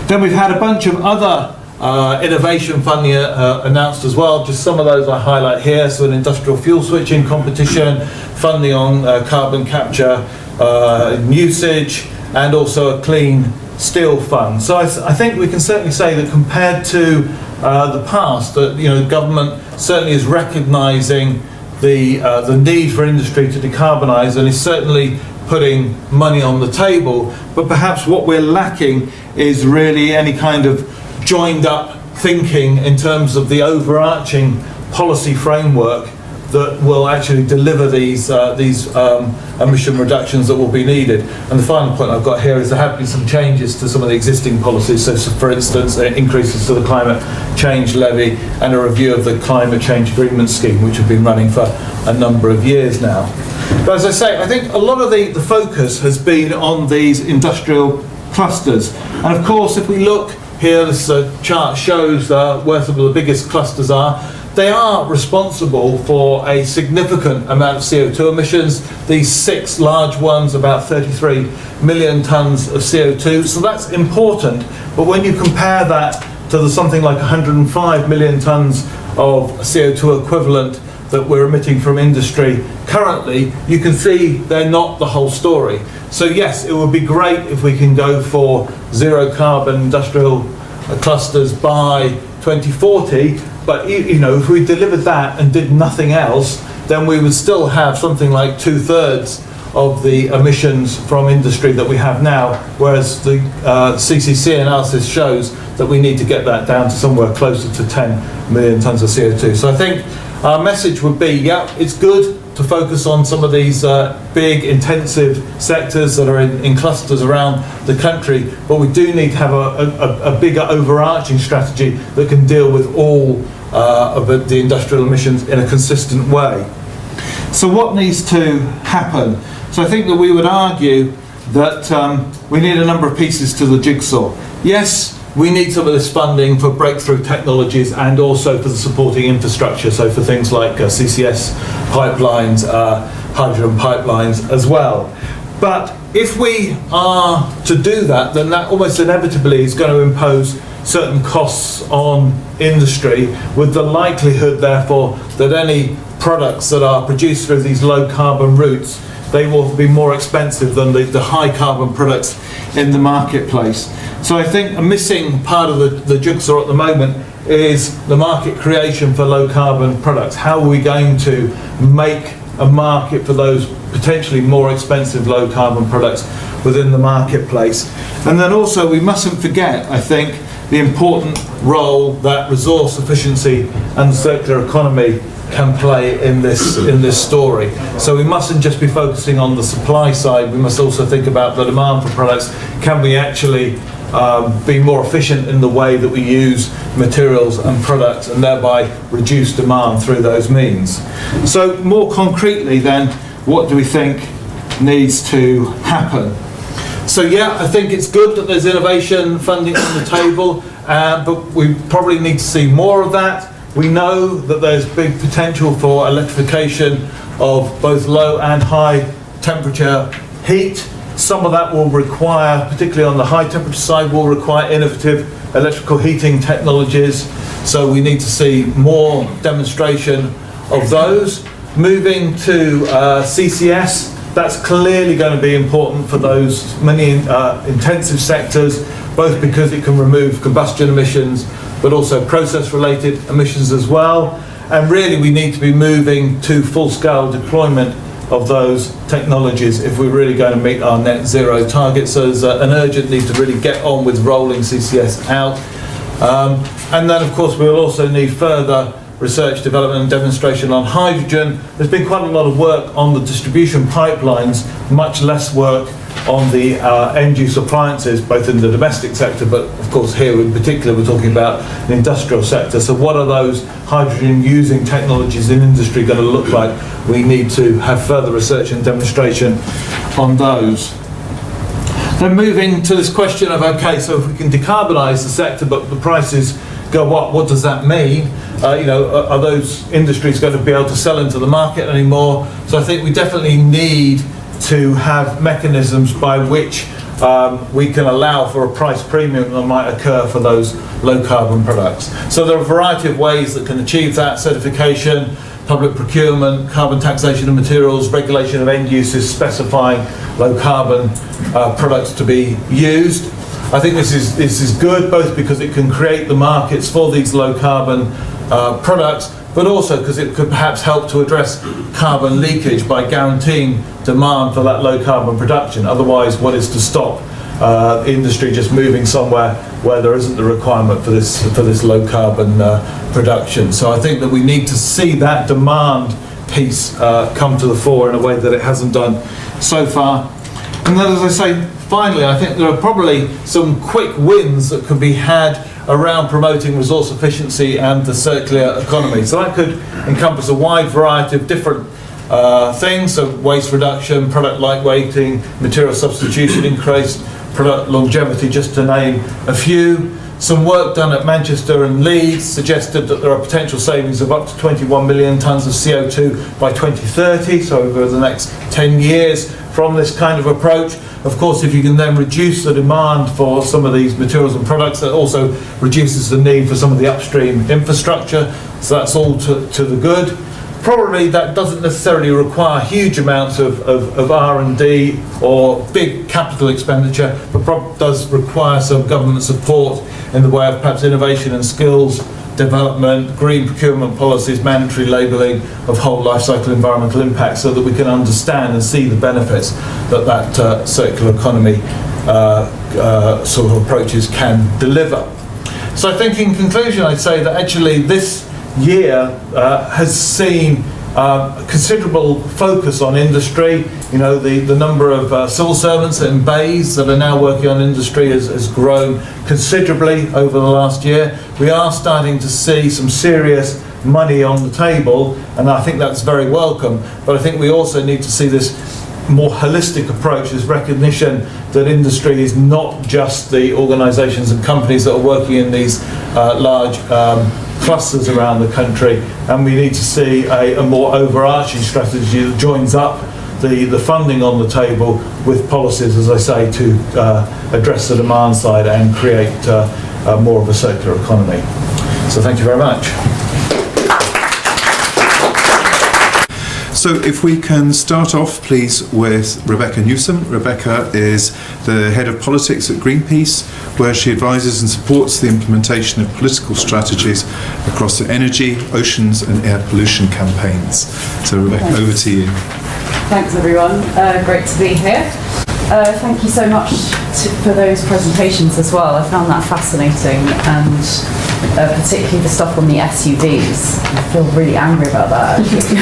Then we've had a bunch of other innovation funding announced as well. Just some of those I highlight here. So an industrial fuel switching competition, funding on carbon capture usage, and also a clean steel fund. So I think we can certainly say that compared to the past, that government certainly is recognising the need for industry to decarbonise and is certainly putting money on the table. But perhaps what we're lacking is really any kind of joined up thinking in terms of the overarching policy framework that will actually deliver these emission reductions that will be needed. And the final point I've got here is there have been some changes to some of the existing policies. So for instance, increases to the climate change levy and a review of the climate change agreement scheme, which have been running for a number of years now. But as I say, I think a lot of the focus has been on these industrial clusters. And of course, if we look here, this chart shows where some of the biggest clusters are. They are responsible for a significant amount of CO2 emissions. These 6 large ones, about 33 million tonnes of CO2. So that's important. But when you compare that to something like 105 million tonnes of CO2 equivalent that we're emitting from industry currently, you can see they're not the whole story. So yes, it would be great if we can go for zero carbon industrial clusters by 2040, but if we delivered that and did nothing else, then we would still have something like 2/3 of the emissions from industry that we have now, whereas the CCC analysis shows that we need to get that down to somewhere closer to 10 million tonnes of CO2. So I think our message would be, yeah, it's good to focus on some of these big intensive sectors that are in clusters around the country, but we do need to have a bigger overarching strategy that can deal with all of the industrial emissions in a consistent way. So what needs to happen? So I think that we would argue that we need a number of pieces to the jigsaw. Yes, we need some of this funding for breakthrough technologies and also for the supporting infrastructure, so for things like CCS pipelines, hydrogen pipelines as well. But if we are to do that, then that almost inevitably is going to impose certain costs on industry, with the likelihood, therefore, that any products that are produced through these low carbon routes, they will be more expensive than the high carbon products in the marketplace. So I think a missing part of the jigsaw at the moment is the market creation for low carbon products. How are we going to make a market for those potentially more expensive low carbon products within the marketplace? And then also we mustn't forget, I think, the important role that resource efficiency and circular economy can play in this story. So we mustn't just be focusing on the supply side, we must also think about the demand for products. Can we actually be more efficient in the way that we use materials and products, and thereby reduce demand through those means. So more concretely then, what do we think needs to happen? So yeah, I think it's good that there's innovation funding on the table, but we probably need to see more of that. We know that there's big potential for electrification of both low and high temperature heat. Some of that will require, particularly on the high temperature side, will require innovative electrical heating technologies. So we need to see more demonstration of those. Moving to CCS, that's clearly going to be important for those many intensive sectors, both because it can remove combustion emissions, but also process-related emissions as well. And really we need to be moving to full-scale deployment of those technologies if we're really going to meet our net zero targets. So there's an urgent need to really get on with rolling CCS out. And then of course we'll also need further research, development and demonstration on hydrogen. There's been quite a lot of work on the distribution pipelines, much less work on the end-use appliances, both in the domestic sector, but of course here in particular we're talking about the industrial sector. So what are those hydrogen-using technologies in industry going to look like? We need to have further research and demonstration on those. Then moving to this question of, okay, so if we can decarbonise the sector but the prices go up, what does that mean? Are those industries going to be able to sell into the market anymore? So I think we definitely need to have mechanisms by which we can allow for a price premium that might occur for those low carbon products. So there are a variety of ways that can achieve that: certification, public procurement, carbon taxation of materials, regulation of end uses specifying low carbon products to be used. I think this is good, both because it can create the markets for these low carbon products, but also because it could perhaps help to address carbon leakage by guaranteeing demand for that low carbon production. Otherwise, what is to stop industry just moving somewhere where there isn't the requirement for this low carbon production? So I think that we need to see that demand piece come to the fore in a way that it hasn't done so far. And then, as I say, finally, I think there are probably some quick wins that could be had around promoting resource efficiency and the circular economy. So that could encompass a wide variety of different things, so waste reduction, product lightweighting, material substitution, increased product longevity, just to name a few. Some work done at Manchester and Leeds suggested that there are potential savings of up to 21 million tonnes of CO2 by 2030, so over the next 10 years from this kind of approach. Of course, if you can then reduce the demand for some of these materials and products, that also reduces the need for some of the upstream infrastructure, so that's all to the good. Probably that doesn't necessarily require huge amounts of R&D or big capital expenditure, but does require some government support in the way of perhaps innovation and skills development, green procurement policies, mandatory labelling of whole life cycle environmental impact, so that we can understand and see the benefits that circular economy sort of approaches can deliver. So I think in conclusion I'd say that actually this year has seen considerable focus on industry. You know, the number of civil servants in bays that are now working on industry has grown considerably over the last year. We are starting to see some serious money on the table, and I think that's very welcome. But I think we also need to see this more holistic approach, as recognition that industry is not just the organisations and companies that are working in these large clusters around the country, and we need to see a more overarching strategy that joins up the funding on the table with policies, as I say, to address the demand side and create more of a circular economy. So thank you very much. So if we can start off, please, with Rebecca Newsom. Rebecca is the head of politics at Greenpeace, where she advises and supports the implementation of political strategies across the energy, oceans and air pollution campaigns. So Rebecca, over to you. Thanks everyone, great to be here. Thank you so much for those presentations as well. I found that fascinating, and particularly the stuff on the SUVs. I feel really angry about that actually.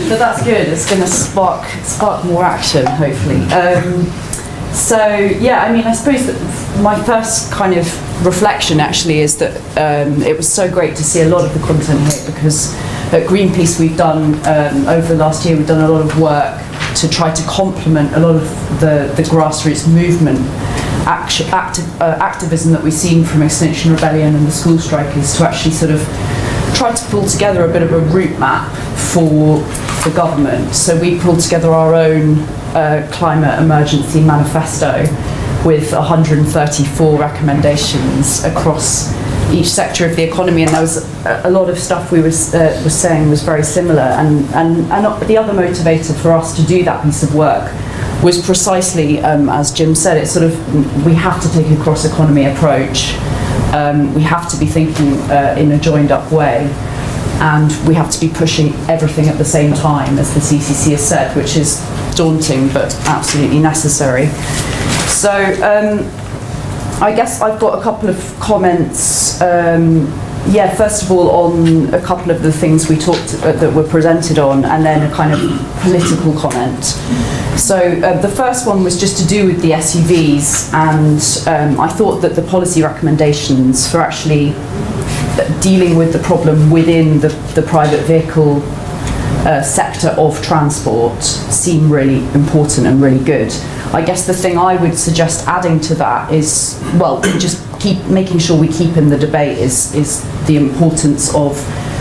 But that's good, it's going to spark more action hopefully. So, yeah, I mean, I suppose that my first kind of reflection actually is that it was so great to see a lot of the content here, because at Greenpeace we've done, over the last year, we've done a lot of work to try to complement a lot of the grassroots movement activism that we've seen from Extinction Rebellion and the school strikers, to actually sort of try to pull together a bit of a route map for the government. So we pulled together our own climate emergency manifesto with 134 recommendations across each sector of the economy, and there was a lot of stuff we was saying was very similar, and the other motivator for us to do that piece of work was precisely, as Jim said, it's sort of, we have to take a cross-economy approach. We have to be thinking in a joined-up way, and we have to be pushing everything at the same time, as the CCC has said, which is daunting but absolutely necessary. So I guess I've got a couple of comments. First of all, on a couple of the things we talked that were presented on, and then a kind of political comment. So the first one was just to do with the SUVs, and I thought that the policy recommendations for actually dealing with the problem within the private vehicle sector of transport seem really important and really good. I guess the thing I would suggest adding to that is, well, just keep making sure we keep in the debate is the importance of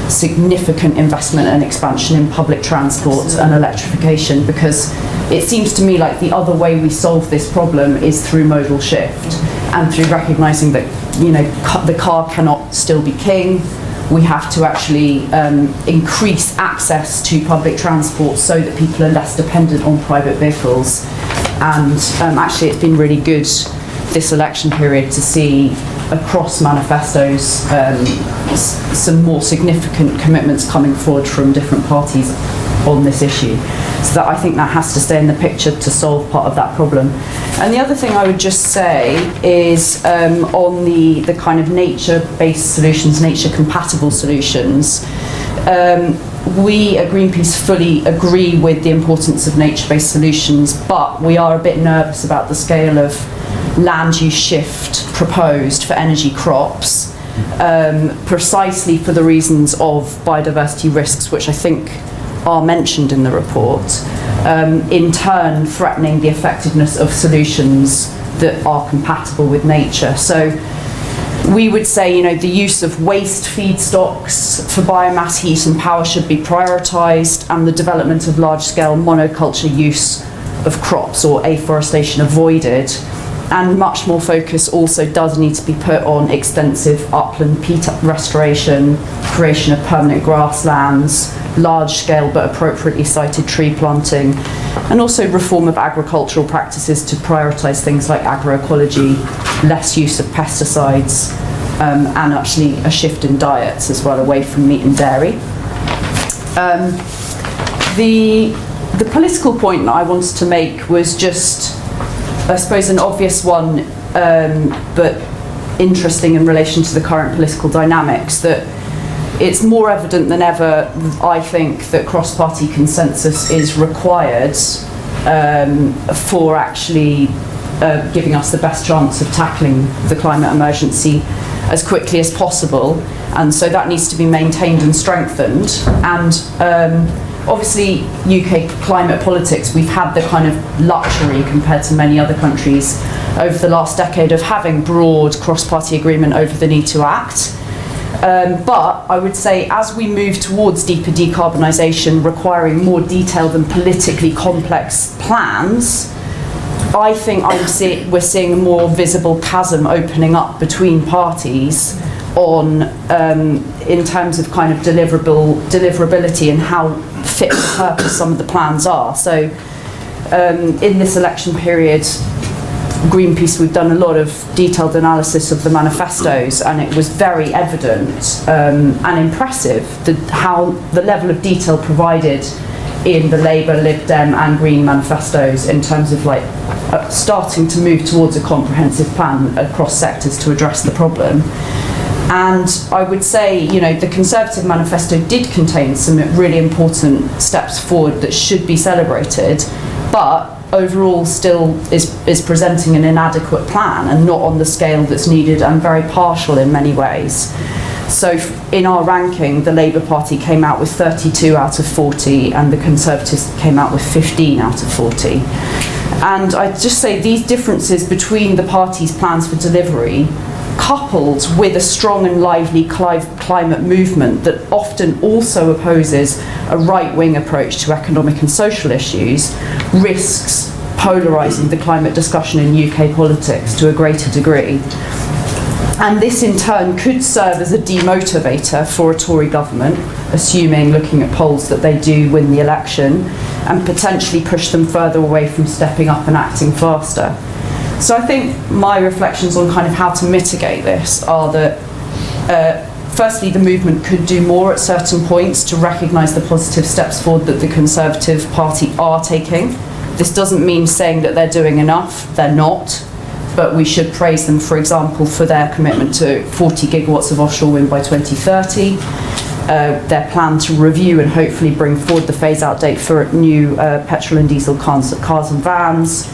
significant investment and expansion in public transport and electrification, because it seems to me like the other way we solve this problem is through modal shift and through recognising that, you know, the car cannot still be king. We have to actually increase access to public transport so that people are less dependent on private vehicles. And actually it's been really good this election period to see across manifestos some more significant commitments coming forward from different parties on this issue. So that, I think that has to stay in the picture to solve part of that problem. And the other thing I would just say is on the kind of nature-based solutions, nature-compatible solutions, we at Greenpeace fully agree with the importance of nature-based solutions, but we are a bit nervous about the scale of land use shift proposed for energy crops, precisely for the reasons of biodiversity risks, which I think are mentioned in the report, in turn threatening the effectiveness of solutions that are compatible with nature. So we would say, you know, the use of waste feedstocks for biomass heat and power should be prioritised, and the development of large-scale monoculture use of crops or afforestation avoided. And much more focus also does need to be put on extensive upland peat restoration, creation of permanent grasslands, large-scale but appropriately sited tree planting, and also reform of agricultural practices to prioritise things like agroecology, less use of pesticides, and actually a shift in diets as well, away from meat and dairy. The political point that I wanted to make was just, I suppose, an obvious one, but interesting in relation to the current political dynamics, that it's more evident than ever, I think, that cross-party consensus is required for actually giving us the best chance of tackling the climate emergency as quickly as possible. And so that needs to be maintained and strengthened. And obviously, UK climate politics, we've had the kind of luxury compared to many other countries over the last decade of having broad cross-party agreement over the need to act. But I would say as we move towards deeper decarbonisation requiring more detailed and politically complex plans, I think we're seeing a more visible chasm opening up between parties on in terms of kind of deliverability and how fit for purpose some of the plans are. So in this election period, Greenpeace, we've done a lot of detailed analysis of the manifestos, and it was very evident and impressive how the level of detail provided in the Labour, Lib Dem and Green manifestos in terms of like starting to move towards a comprehensive plan across sectors to address the problem. And I would say, you know, the Conservative manifesto did contain some really important steps forward that should be celebrated, but overall still is presenting an inadequate plan and not on the scale that's needed, and very partial in many ways. So in our ranking, the Labour Party came out with 32 out of 40 and the Conservatives came out with 15 out of 40. And I'd just say these differences between the parties' plans for delivery, coupled with a strong and lively climate movement that often also opposes a right-wing approach to economic and social issues, risks polarising the climate discussion in UK politics to a greater degree. And this in turn could serve as a demotivator for a Tory government, assuming, looking at polls, that they do win the election, and potentially push them further away from stepping up and acting faster. So I think my reflections on kind of how to mitigate this are that firstly, the movement could do more at certain points to recognise the positive steps forward that the Conservative Party are taking. This doesn't mean saying that they're doing enough, they're not. But we should praise them, for example, for their commitment to 40 gigawatts of offshore wind by 2030, their plan to review and hopefully bring forward the phase-out date for new petrol and diesel cars and vans,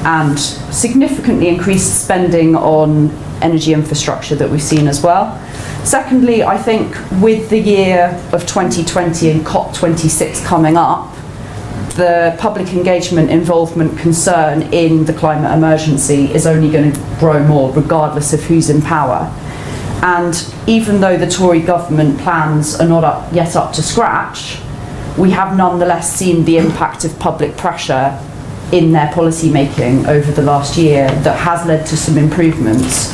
and significantly increased spending on energy infrastructure that we've seen as well. Secondly, I think with the year of 2020 and COP26 coming up, the public engagement, involvement, concern in the climate emergency is only going to grow more, regardless of who's in power. And even though the Tory government plans are not yet up to scratch, we have nonetheless seen the impact of public pressure in their policy making over the last year that has led to some improvements.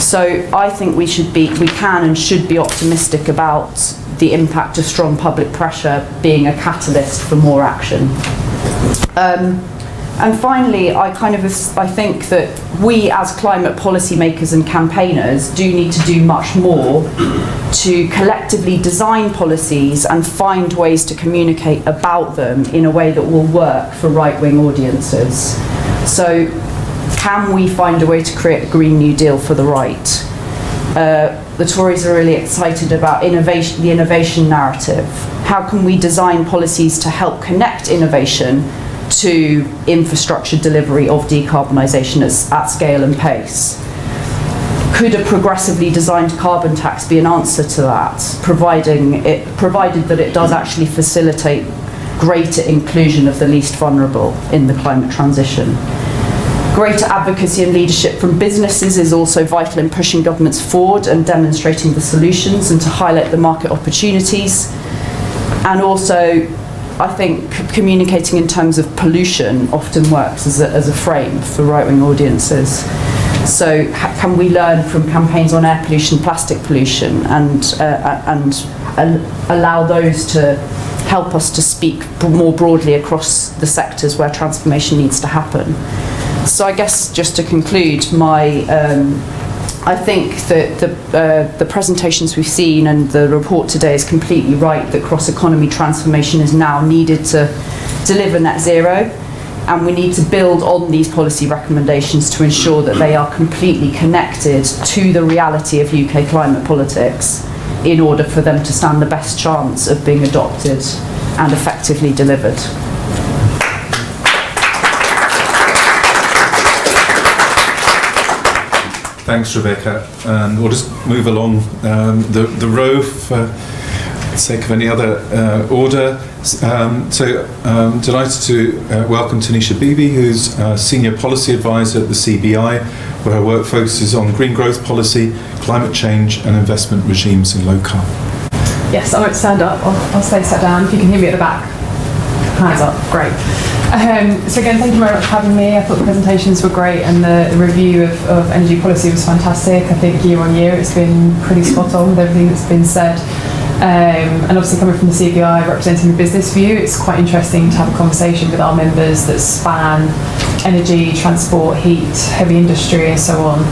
So I think we can and should be optimistic about the impact of strong public pressure being a catalyst for more action. And finally, I think that we as climate policymakers and campaigners do need to do much more to collectively design policies and find ways to communicate about them in a way that will work for right-wing audiences. So can we find a way to create a Green New Deal for the right? The Tories are really excited about innovation, the innovation narrative. How can we design policies to help connect innovation to infrastructure delivery of decarbonisation at scale and pace? Could a progressively designed carbon tax be an answer to that, provided that it does actually facilitate greater inclusion of the least vulnerable in the climate transition? Greater advocacy and leadership from businesses is also vital in pushing governments forward and demonstrating the solutions and to highlight the market opportunities. And also, I think communicating in terms of pollution often works as a frame for right-wing audiences. So can we learn from campaigns on air pollution, plastic pollution, and allow those to help us to speak more broadly across the sectors where transformation needs to happen? So I guess just to conclude, I think that the presentations we've seen and the report today is completely right that cross-economy transformation is now needed to deliver net zero, and we need to build on these policy recommendations to ensure that they are completely connected to the reality of UK climate politics in order for them to stand the best chance of being adopted and effectively delivered. Thanks, Rebecca. And we'll just move along the row for the sake of any other order. Delighted to welcome Tanisha Beebee, who's Senior Policy Advisor at the CBI, where her work focuses on green growth policy, climate change and investment regimes in low carbon. Yes, I won't stand up. I'll stay sat down. If you can hear me at the back. Hands up. Great. So again, thank you very much for having me. I thought the presentations were great and the review of energy policy was fantastic. I think year on year it's been pretty spot on with everything that's been said. And obviously coming from the CBI representing the business view, it's quite interesting to have a conversation with our members that span energy, transport, heat, heavy industry and so on.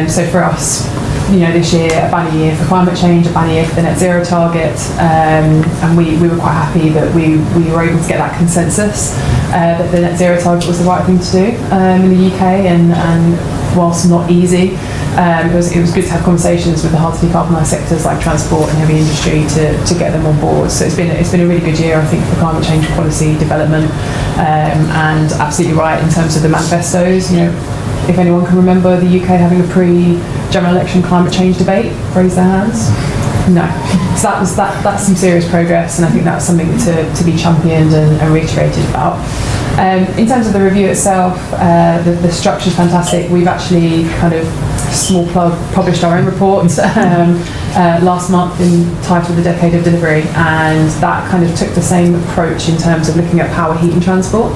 So for us, this year, a banner year for climate change, a banner year for the net zero target, and we were quite happy that we were able to get that consensus that the net zero target was the right thing to do in the UK, and whilst not easy, it was good to have conversations with the hard to decarbonise sectors like transport and heavy industry to get them on board. So it's been a really good year, I think, for climate change policy development, and absolutely right in terms of the manifestos. If anyone can remember the UK having a pre-general election climate change debate, raise their hands. No. So that's some serious progress, and I think that's something to be championed and reiterated about. In terms of the review itself, the structure is fantastic. We've actually small plug, published our own report last month entitled The Decade of Delivery, and that took the same approach in terms of looking at power, heat and transport,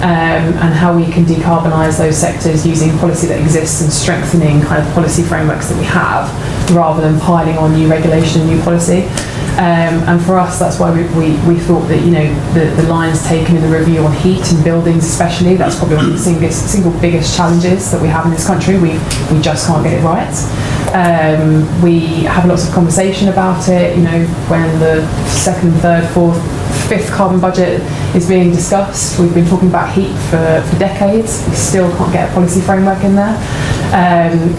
and how we can decarbonise those sectors using policy that exists and strengthening policy frameworks that we have, rather than piling on new regulation and new policy. And for us, that's why we thought that the lines taken in the review on heat and buildings especially, that's probably one of the single biggest challenges that we have in this country. We just can't get it right. We have lots of conversation about it, when the second, third, fourth, fifth carbon budget is being discussed. We've been talking about heat for decades. We still can't get a policy framework in there.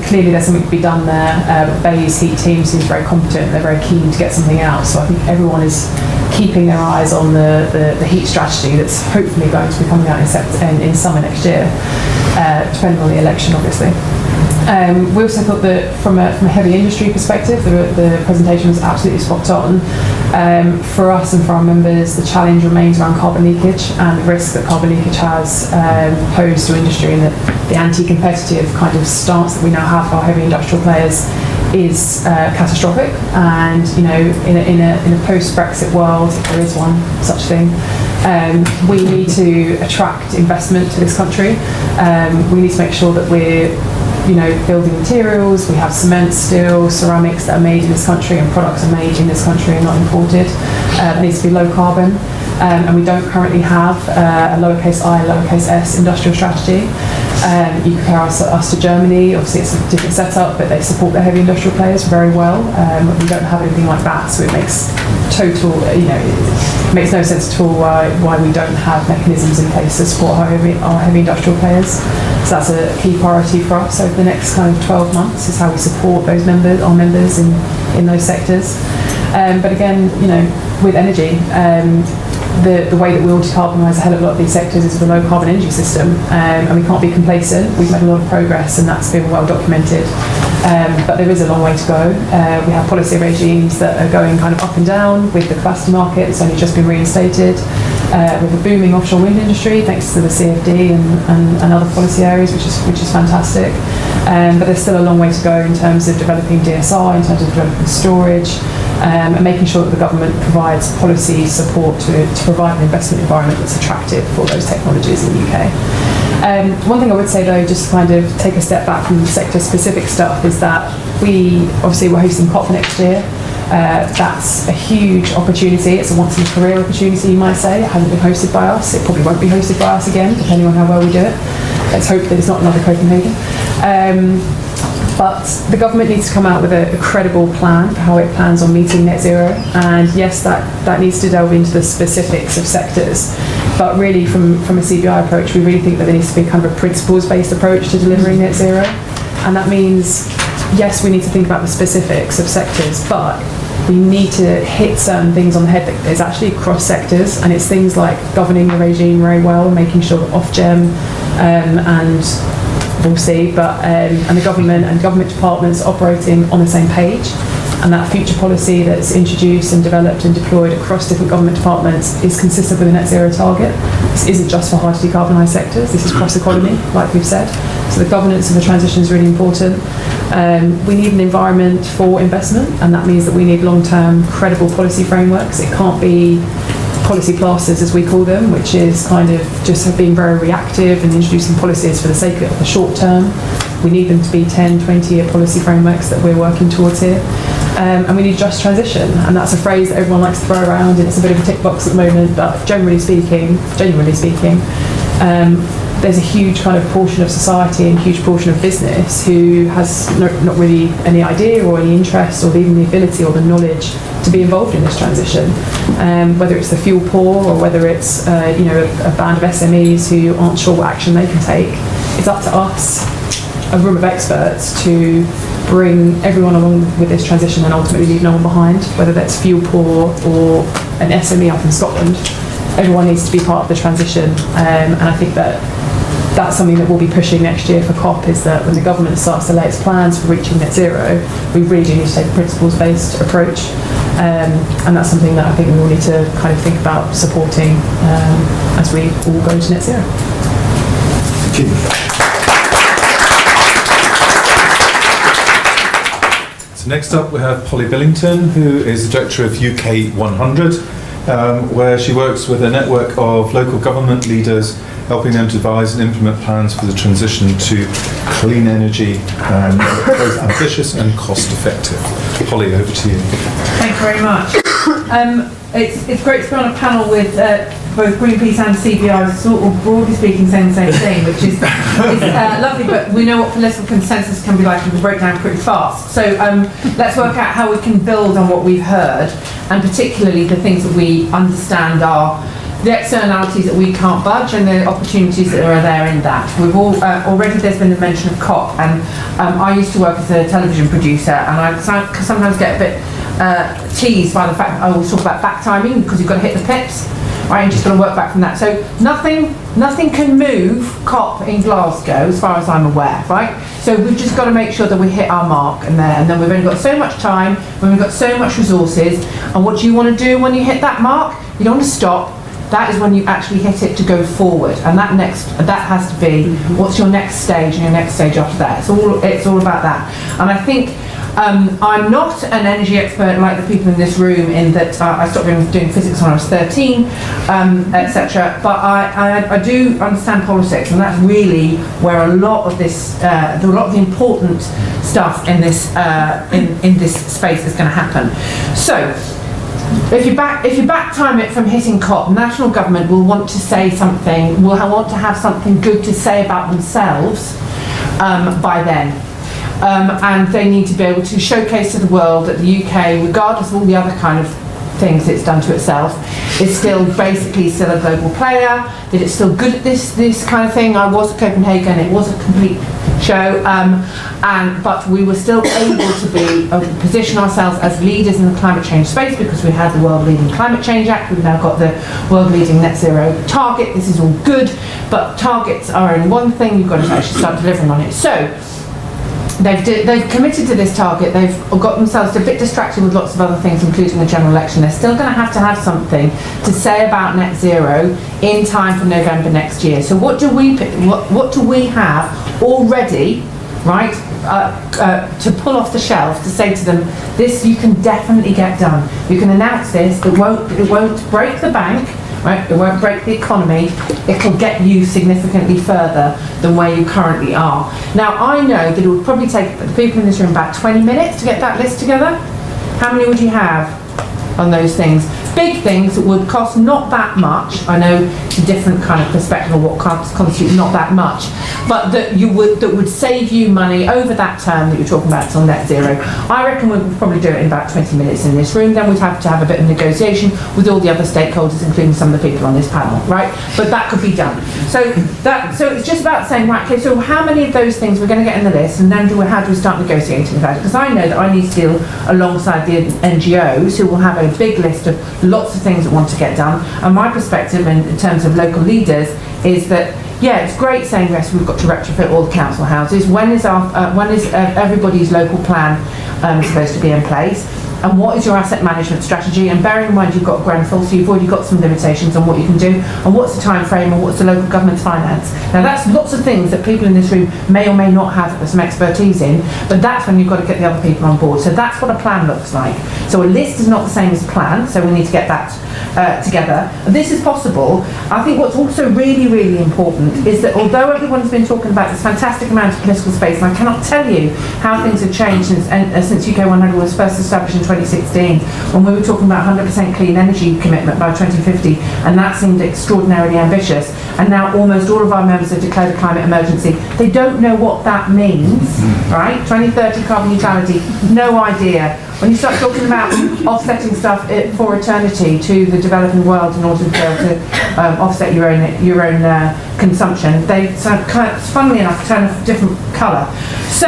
Clearly there's something to be done there. Bay's heat team seems very competent. They're very keen to get something out. So I think everyone is keeping their eyes on the heat strategy that's hopefully going to be coming out in summer next year, depending on the election, obviously. We also thought that from a heavy industry perspective, the presentation was absolutely spot on. For us and for our members, the challenge remains around carbon leakage and the risk that carbon leakage has posed to industry, and that the anti-competitive stance that we now have for our heavy industrial players is catastrophic. And in a post-Brexit world, if there is one such thing, we need to attract investment to this country. We need to make sure that we're building materials, we have cement, steel, ceramics that are made in this country, and products are made in this country and not imported. It needs to be low carbon, and we don't currently have a lowercase I, lowercase s industrial strategy. You compare us to Germany, obviously it's a different setup, but they support their heavy industrial players very well. We don't have anything like that, so it makes it makes no sense at all why we don't have mechanisms in place to support our heavy industrial players. So that's a key priority for us over the next 12 months, is how we support our members in those sectors. But again, with energy, the way that we will decarbonise a hell of a lot of these sectors is with a low carbon energy system, and we can't be complacent. We've made a lot of progress, and that's been well documented, but there is a long way to go. We have policy regimes that are going up and down with the capacity market that's only just been reinstated. With a booming offshore wind industry thanks to the CFD and other policy areas, which is fantastic, but there's still a long way to go in terms of developing DSR, in terms of developing storage, and making sure that the government provides policy support to provide an investment environment that's attractive for those technologies in the UK. One thing I would say though, just to take a step back from the sector specific stuff, is that we're hosting COP next year. That's a huge opportunity. It's a once in a career opportunity, you might say. It hasn't been hosted by us. It probably won't be hosted by us again, depending on how well we do it. Let's hope that it's not another Copenhagen. But the government needs to come out with a credible plan for how it plans on meeting net zero. And yes, that needs to delve into the specifics of sectors. But really, from a CBI approach, we really think that there needs to be a principles-based approach to delivering net zero. And that means, yes, we need to think about the specifics of sectors, but we need to hit certain things on the head that is actually across sectors, and it's things like governing the regime very well, making sure that Ofgem and we'll see, but and the government and government departments operating on the same page, and that future policy that's introduced and developed and deployed across different government departments is consistent with the net zero target. This isn't just for hard to decarbonise sectors, this is cross economy, like we've said. So the governance of the transition is really important. We need an environment for investment, and that means that we need long-term credible policy frameworks. It can't be policy plasters, as we call them, which is just being very reactive and introducing policies for the sake of the short term. We need them to be 10, 20-year policy frameworks that we're working towards here. And we need just transition, and that's a phrase that everyone likes to throw around, and it's a bit of a tick box at the moment, but genuinely speaking, there's a huge portion of society and huge portion of business who has not really any idea or any interest or even the ability or the knowledge to be involved in this transition. Whether it's the fuel poor or whether it's a band of SMEs who aren't sure what action they can take, it's up to us a room of experts to bring everyone along with this transition and ultimately leave no one behind, whether that's fuel poor or an SME up in Scotland. Everyone needs to be part of the transition, and I think that's something that we'll be pushing next year for COP, is that when the government starts to lay its plans for reaching net zero, we really do need to take a principles-based approach, and that's something that I think we all need to kind of think about supporting as we all go to net zero. Thank you. So next up we have Polly Billington, who is the director of UK 100, where she works with a network of local government leaders, helping them to devise and implement plans for the transition to clean energy, both ambitious and cost effective. Polly, over to you. Thank you very much. It's great to be on a panel with both Greenpeace and CBI, sort of broadly speaking saying the same thing, which is lovely, but we know what political consensus can be like and can break down pretty fast. So let's work out how we can build on what we've heard, and particularly the things that we understand are the externalities that we can't budge and the opportunities that are there in that. We've all already, there's been the mention of COP, and I used to work as a television producer, and I sometimes get a bit teased by the fact that I always talk about back timing, because you've got to hit the pips, right, and just got to work back from that. So nothing can move COP in Glasgow as far as I'm aware, right? So we've just got to make sure that we hit our mark and then we've only got so much time, when we've got so much resources, and what do you want to do when you hit that mark? You don't want to stop. That is when you actually hit it to go forward, and that has to be what's your next stage, and your next stage after that. It's all about that. And I think I'm not an energy expert like the people in this room, in that I stopped doing physics when I was 13, etc. But I do understand politics, and that's really where a lot of this, a lot of the important stuff in this in this space is going to happen. So, if you back time it from hitting COP, national government will want to say something, will want to have something good to say about themselves by then. And they need to be able to showcase to the world that the UK, regardless of all the other kind of things it's done to itself, is still basically still a global player, that it's still good at this kind of thing. I was at Copenhagen, it was a complete show, but we were still able to position ourselves as leaders in the climate change space, because we had the world leading Climate Change Act, we've now got the world leading net zero target. This is all good, but targets are only one thing, you've got to actually start delivering on it. So they've committed to this target, they've got themselves a bit distracted with lots of other things, including the general election. They're still going to have something to say about net zero in time for November next year. So what do we have already, right, to pull off the shelf to say to them, this you can definitely get done. You can announce this, it won't break the bank, right? It won't break the economy. It'll get you significantly further than where you currently are. Now, I know that it would probably take the people in this room about 20 minutes to get that list together. How many would you have on those things? Big things that would cost not that much. I know it's a different kind of perspective of what constitutes not that much, but that would save you money over that term that you're talking about till net zero. I reckon we'd probably do it in about 20 minutes in this room. Then we'd have to have a bit of negotiation with all the other stakeholders, including some of the people on this panel, right? But that could be done. So it's just about saying, right, okay, so how many of those things we're going to get in the list, and then how do we start negotiating about it? Because I know that I need to deal alongside the NGOs who will have a big list of lots of things that want to get done, and my perspective in terms of local leaders is that, yeah, it's great saying yes, we've got to retrofit all the council houses. When is everybody's local plan supposed to be in place? And what is your asset management strategy? And bearing in mind you've got Grantham, so you've already got some limitations on what you can do, and what's the time frame, and what's the local government's finance. Now that's lots of things that people in this room may or may not have some expertise in, but that's when you've got to get the other people on board. So that's what a plan looks like. So a list is not the same as a plan, so we need to get that together. This is possible. I think what's also really, really important is that although everyone's been talking about this fantastic amount of political space, and I cannot tell you how things have changed since UK 100 was first established in 2016, when we were talking about 100% clean energy commitment by 2050, and that seemed extraordinarily ambitious, and now almost all of our members have declared a climate emergency. They don't know what that means, right? 2030 carbon neutrality, no idea. when you start talking about offsetting stuff for eternity to the developing world in order to be able to offset your own consumption, they funnily enough turn a different colour. So,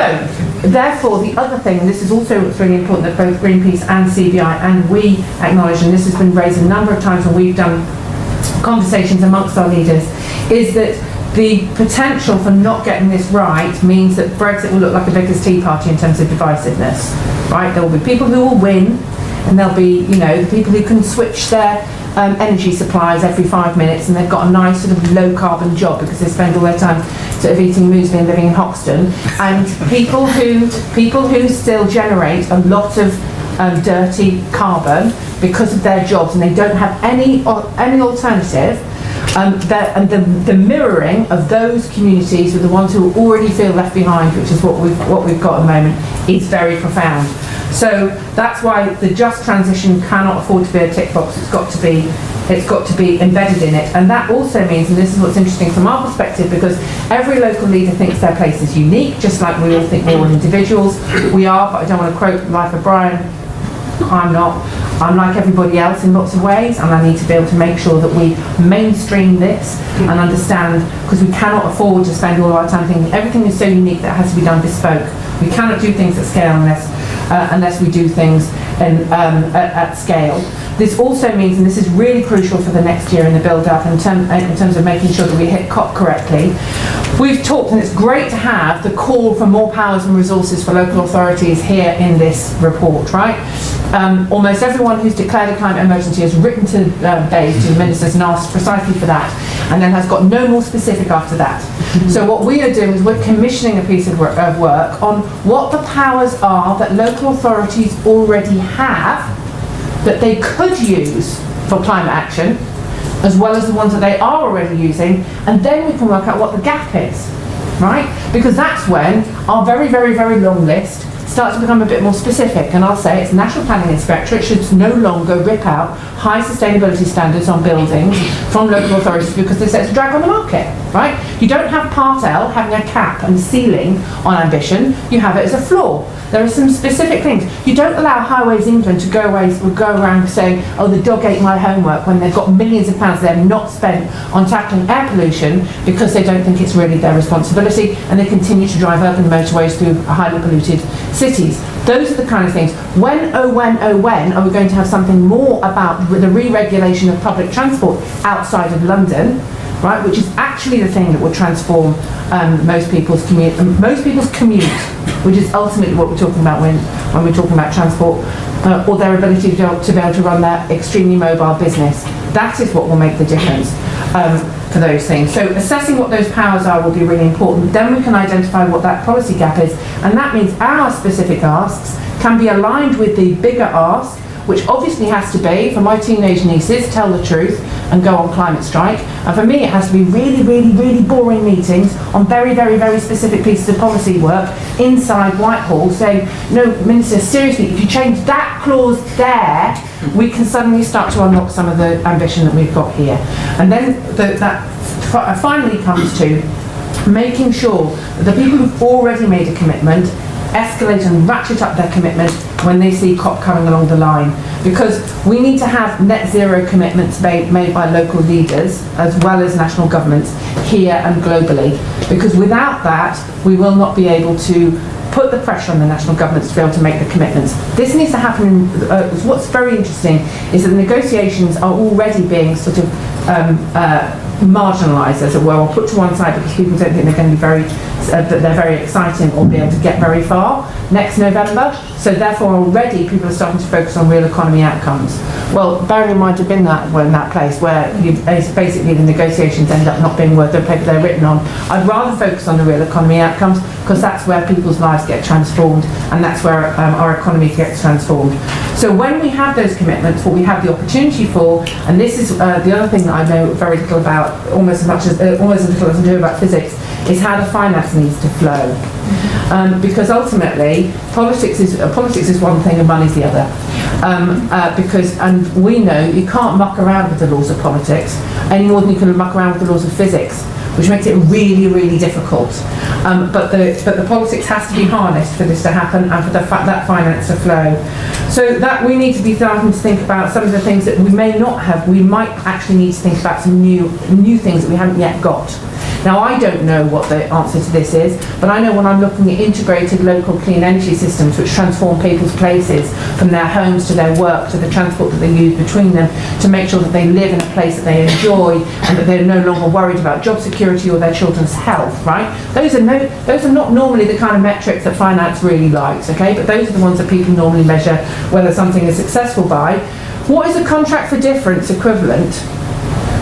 therefore, the other thing, and this is also what's really important that both Greenpeace and CBI and we acknowledge, and this has been raised a number of times when we've done conversations amongst our leaders, is that the potential for not getting this right means that Brexit will look like a Vickers Tea Party in terms of divisiveness, right? There will be people who will win, and there'll be, the people who can switch their energy supplies every 5 minutes, and they've got a nice sort of low carbon job because they spend all their time sort of eating muesli and living in Hoxton, and people who still generate a lot of dirty carbon because of their jobs, and they don't have any alternative. The mirroring of those communities with the ones who already feel left behind, which is what we've got at the moment, is very profound. So that's why the just transition cannot afford to be a tick box. It's got to be embedded in it, and that also means, and this is what's interesting from our perspective, because every local leader thinks their place is unique, just like we all think we're all individuals. We are, but I don't want to quote Life of Brian. I'm not. I'm like everybody else in lots of ways, and I need to be able to make sure that we mainstream this and understand, because we cannot afford to spend all our time thinking everything is so unique that it has to be done bespoke. We cannot do things at scale unless we do things at scale. This also means, and this is really crucial for the next year in the build-up in terms of making sure that we hit COP correctly. We've talked, and it's great to have the call for more powers and resources for local authorities here in this report, right? Almost everyone who's declared a climate emergency has written to the ministers and asked precisely for that, and then has got no more specific after that. So what we are doing is we're commissioning a piece of work on what the powers are that local authorities already have that they could use for climate action, as well as the ones that they are already using, and then we can work out what the gap is, right? Because that's when our very, very, very long list starts to become a bit more specific, and I'll say it's National Planning Inspectorate should no longer rip out high sustainability standards on buildings from local authorities because this sets a drag on the market, right? You don't have Part L having a cap and ceiling on ambition, you have it as a floor. There are some specific things. You don't allow Highways England to go around saying, oh, the dog ate my homework, when they've got millions of pounds they've not spent on tackling air pollution because they don't think it's really their responsibility, and they continue to drive urban motorways through highly polluted cities. Those are the kind of things. When are we going to have something more about the re-regulation of public transport outside of London, right, which is actually the thing that will transform most people's commute, which is ultimately what we're talking about when we're talking about transport, or their ability to be able to run their extremely mobile business. That is what will make the difference for those things. So assessing what those powers are will be really important. Then we can identify what that policy gap is, and that means our specific asks can be aligned with the bigger ask, which obviously has to be, for my teenage nieces, tell the truth and go on climate strike. And for me, it has to be really, really, really boring meetings on very, very, very specific pieces of policy work inside Whitehall saying, no, Minister, seriously, if you change that clause there, we can suddenly start to unlock some of the ambition that we've got here. And then that finally comes to making sure that the people who've already made a commitment escalate and ratchet up their commitment when they see COP coming along the line, because we need to have net zero commitments made by local leaders as well as national governments here and globally, because without that we will not be able to put the pressure on the national governments to be able to make the commitments. This needs to happen. What's very interesting is that the negotiations are already being sort of marginalised, as it were, or put to one side because people don't think they're going to be that they're very exciting or be able to get very far next November. So therefore already people are starting to focus on real economy outcomes. Well, bearing in mind I've been in that place where basically the negotiations end up not being worth the paper they're written on. I'd rather focus on the real economy outcomes, because that's where people's lives get transformed, and that's where our economy gets transformed. So when we have those commitments, what we have the opportunity for, and this is the other thing that I know very little about, almost as little as I do about physics, is how the finance needs to flow. Because ultimately, politics is one thing and money's the other. And we know you can't muck around with the laws of politics any more than you can muck around with the laws of physics, which makes it really, really difficult. But the politics has to be harnessed for this to happen and for that finance to flow. So that we need to be starting to think about some of the things that we may not have. We might actually need to think about some new things that we haven't yet got. Now, I don't know what the answer to this is, but I know when I'm looking at integrated local clean energy systems which transform people's places from their homes to their work to the transport that they use between them to make sure that they live in a place that they enjoy and that they're no longer worried about job security or their children's health, right? Those are not normally the kind of metrics that finance really likes, okay? But those are the ones that people normally measure whether something is successful by. What is a contract for difference equivalent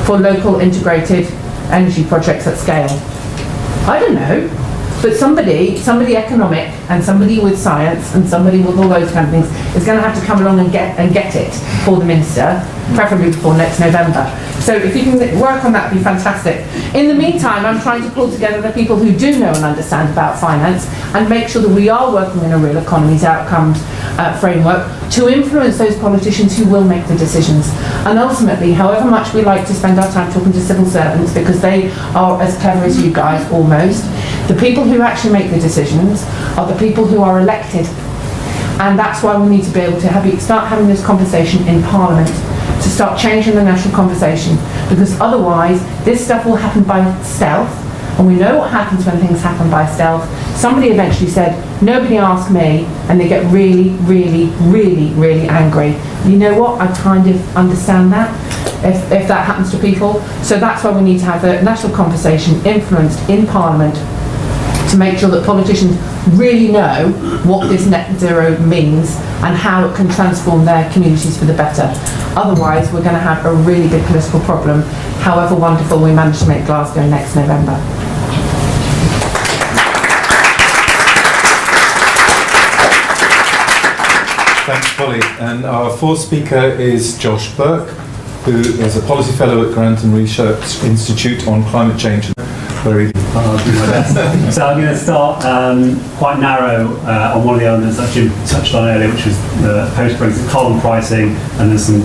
for local integrated energy projects at scale? I don't know, but somebody economic and somebody with science and somebody with all those kind of things is going to have to come along and get it for the minister, preferably before next November. So if you can work on that, it'd be fantastic. In the meantime, I'm trying to pull together the people who do know and understand about finance and make sure that we are working in a real economies outcomes framework to influence those politicians who will make the decisions. And ultimately, however much we like to spend our time talking to civil servants, because they are as clever as you guys almost, the people who actually make the decisions are the people who are elected. And that's why we need to be able to start having this conversation in Parliament, to start changing the national conversation, because otherwise this stuff will happen by stealth, and we know what happens when things happen by stealth. Somebody eventually said, nobody asked me, and they get really, really, really, really angry. You know what? I kind of understand that, if that happens to people. So that's why we need to have the national conversation influenced in Parliament to make sure that politicians really know what this net zero means and how it can transform their communities for the better. Otherwise, we're going to have a really big political problem, however wonderful we manage to make Glasgow next November. Thanks, Polly. And our fourth speaker is Josh Burke, who is a policy fellow at Grantham Research Institute on climate change. I'll do my best. So I'm going to start quite narrow on one of the elements that Jim touched on earlier, which was the post-Brexit carbon pricing, and then some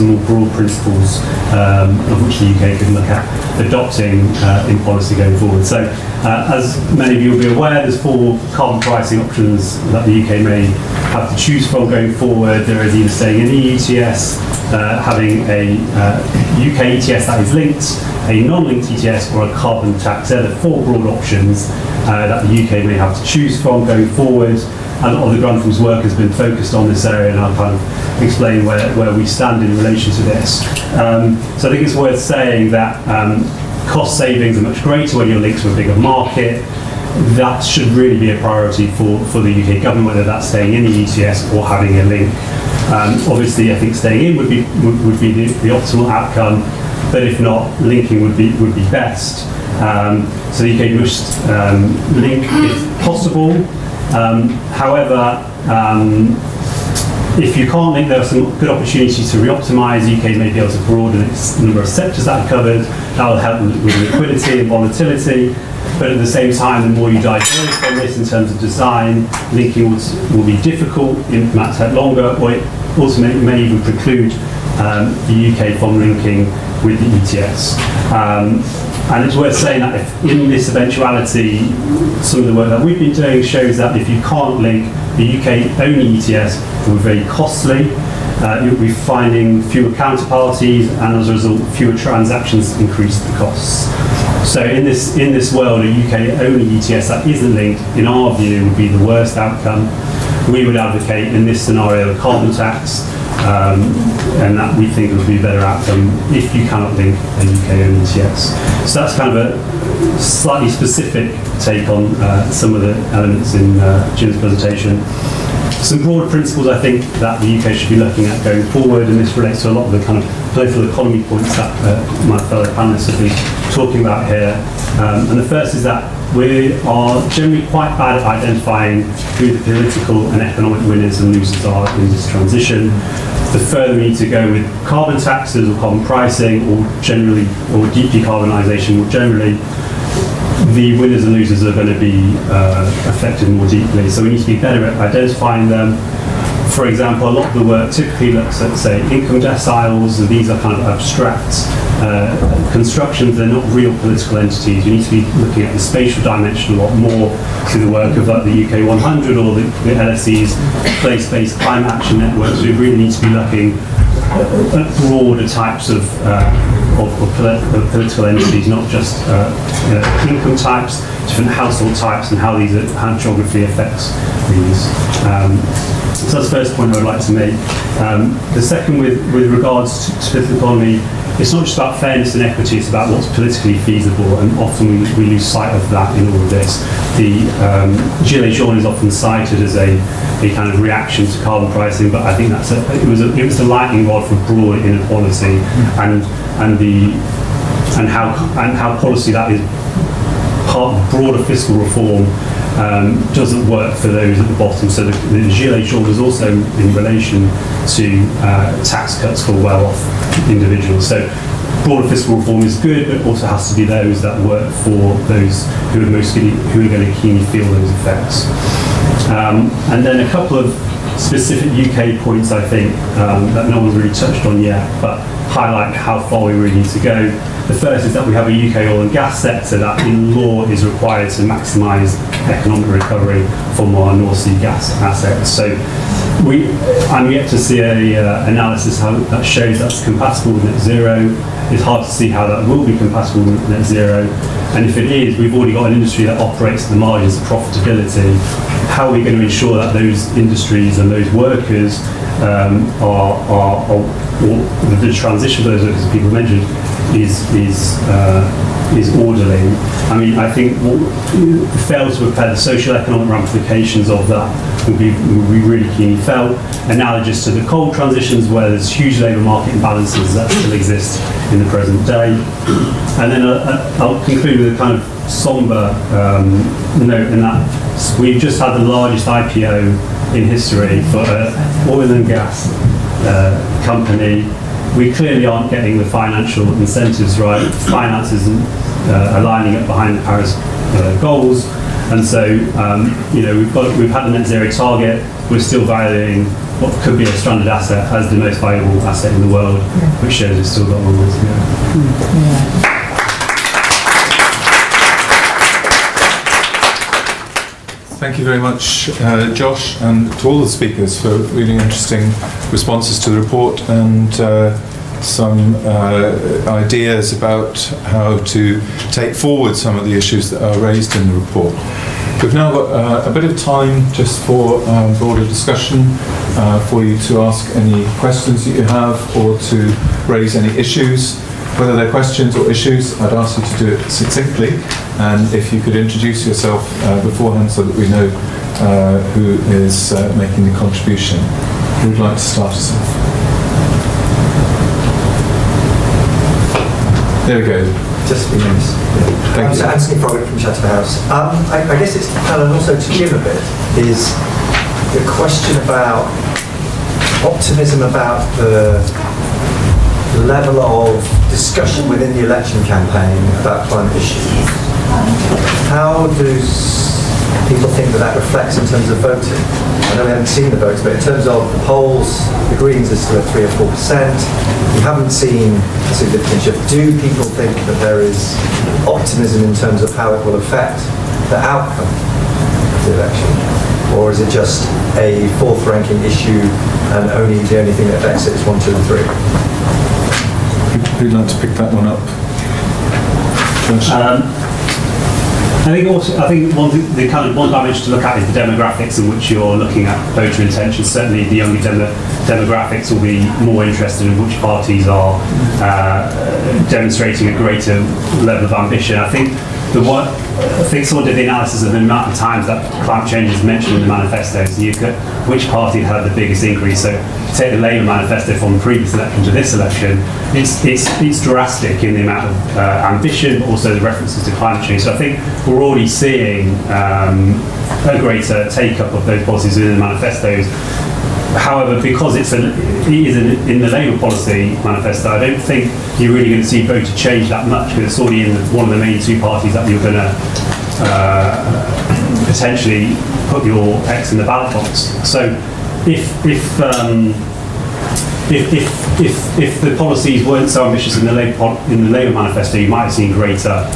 more broad principles of which the UK could look at adopting in policy going forward. So as many of you will be aware, there's 4 carbon pricing options that the UK may have to choose from going forward. There is either staying in the ETS, having a UK ETS that is linked, a non-linked ETS, or a carbon tax. They're the 4 broad options that the UK may have to choose from going forward. A lot of the Grantham's work has been focused on this area, and I'll kind of explain where we stand in relation to this. So I think it's worth saying that cost savings are much greater when you're linked to a bigger market. That should really be a priority for the UK government, whether that's staying in the ETS or having a link. Obviously, I think staying in would be the optimal outcome, but if not, linking would be best. So the UK must link if possible. However, if you can't link, there are some good opportunities to re-optimise. The UK may be able to broaden its number of sectors that are covered. That will help with liquidity and volatility. But at the same time, the more you diverge from this in terms of design, linking will be difficult, it might take longer, or it ultimately may even preclude the UK from linking with the ETS. And it's worth saying that if in this eventuality, some of the work that we've been doing shows that if you can't link, the UK only ETS will be very costly. You'll be finding fewer counterparties, and as a result, fewer transactions increase the costs. So in this world, a UK only ETS that isn't linked, in our view, would be the worst outcome. We would advocate in this scenario a carbon tax, and that we think would be a better outcome if you cannot link a UK only ETS. So that's kind of a slightly specific take on some of the elements in Jim's presentation. Some broad principles I think that the UK should be looking at going forward, and this relates to a lot of the kind of political economy points that my fellow panellists have been talking about here. And the first is that we are generally quite bad at identifying who the political and economic winners and losers are in this transition. The further we need to go with carbon taxes or carbon pricing or decarbonisation more generally, the winners and losers are going to be affected more deeply. So we need to be better at identifying them. For example, a lot of the work typically looks at, say, income deciles, and these are kind of abstract constructions. They're not real political entities. You need to be looking at the spatial dimension a lot more through the work of like the UK 100 or the LSE's place-based climate action networks. We really need to be looking at broader types of political entities, not just income types, different household types, and how how geography affects these. So that's the first point I would like to make. The second, with regards to political economy, it's not just about fairness and equity, it's about what's politically feasible, and often we lose sight of that in all of this. The Gillian is often cited as a kind of reaction to carbon pricing, but I think it was the lightning rod for broad inequality, and how policy that is part of broader fiscal reform doesn't work for those at the bottom. So the Gillian was also in relation to tax cuts for well-off individuals. So broader fiscal reform is good, but it also has to be those that work for those who are going to keenly feel those effects. And then a couple of specific UK points, I think, that no one's really touched on yet, but highlight how far we really need to go. The first is that we have a UK oil and gas sector that in law is required to maximise economic recovery from our North Sea gas assets. So I'm yet to see an analysis how that shows that's compatible with net zero. It's hard to see how that will be compatible with net zero. And if it is, we've already got an industry that operates at the margins of profitability. How are we going to ensure that those industries and those workers or the transition for those workers, as people mentioned, is orderly? I mean, I think fail to prepare the social economic ramifications of that will be really keenly felt. Analogous to the coal transitions, where there's huge labour market imbalances that still exist in the present day. And then I'll conclude with a kind of sombre note in that we've just had the largest IPO in history for an oil and gas company. We clearly aren't getting the financial incentives right. Finance isn't aligning up behind the Paris goals, and so we've had the net zero target. We're still valuing what could be a stranded asset as the most valuable asset in the world, which shows it's still got a long way to go. Thank you very much, Josh, and to all the speakers for really interesting responses to the report and some ideas about how to take forward some of the issues that are raised in the report. We've now got a bit of time just for broader discussion, for you to ask any questions that you have or to raise any issues. Whether they're questions or issues, I'd ask you to do it succinctly, and if you could introduce yourself beforehand so that we know who is making the contribution. Who would like to start us off? There we go. Just a few minutes. Thank you. So Anthony Froggatt from Chatterhouse. I guess it's to Helen also to Jim a bit, is the question about optimism about the level of discussion within the election campaign about climate issues. How do people think that reflects in terms of voting? I know we haven't seen the votes, but in terms of the polls, the Greens are still at 3 or 4%. We haven't seen a significant shift. Do people think that there is optimism in terms of how it will affect the outcome of the election? Or is it just a fourth ranking issue and the only thing that affects it is 1, 2 and 3? Who'd like to pick that one up? I think one dimension to look at is the demographics in which you're looking at voter intention. Certainly the younger demographics will be more interested in which parties are demonstrating a greater level of ambition. I think someone did the analysis of the amount of times that climate change is mentioned in the manifestos. You could, which party had the biggest increase? So take the Labour manifesto from the previous election to this election, it's drastic in the amount of ambition, but also the references to climate change. So I think we're already seeing a greater take-up of those policies within the manifestos. However, because it is in the Labour policy manifesto, I don't think you're really going to see voter change that much, because it's already in one of the main two parties that you're going to potentially put your X in the ballot box. So if the policies weren't so ambitious in the Labour manifesto, you might have seen greater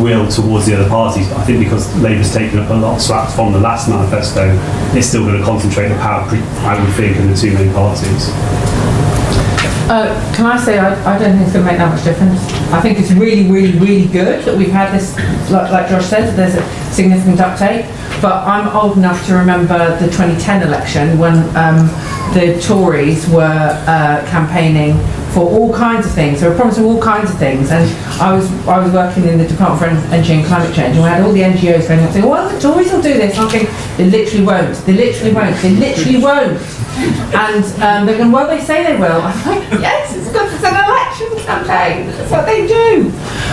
will towards the other parties. But I think because Labour's taken up a lot of slack from the last manifesto, it's still going to concentrate the power, I would think, in the two main parties. Can I say I don't think it's going to make that much difference. I think it's really, really, really good that we've had this, like Josh said, that there's a significant uptake. But I'm old enough to remember the 2010 election when the Tories were campaigning for all kinds of things. They were promising all kinds of things, and I was working in the Department for Energy and Climate Change, and we had all the NGOs going and saying, "Well, the Tories will do this." And I'm thinking, they literally won't. They literally won't. They literally won't. And they're going, "Well, they say they will." I'm like, "Yes, it's because it's an election campaign. That's what they do."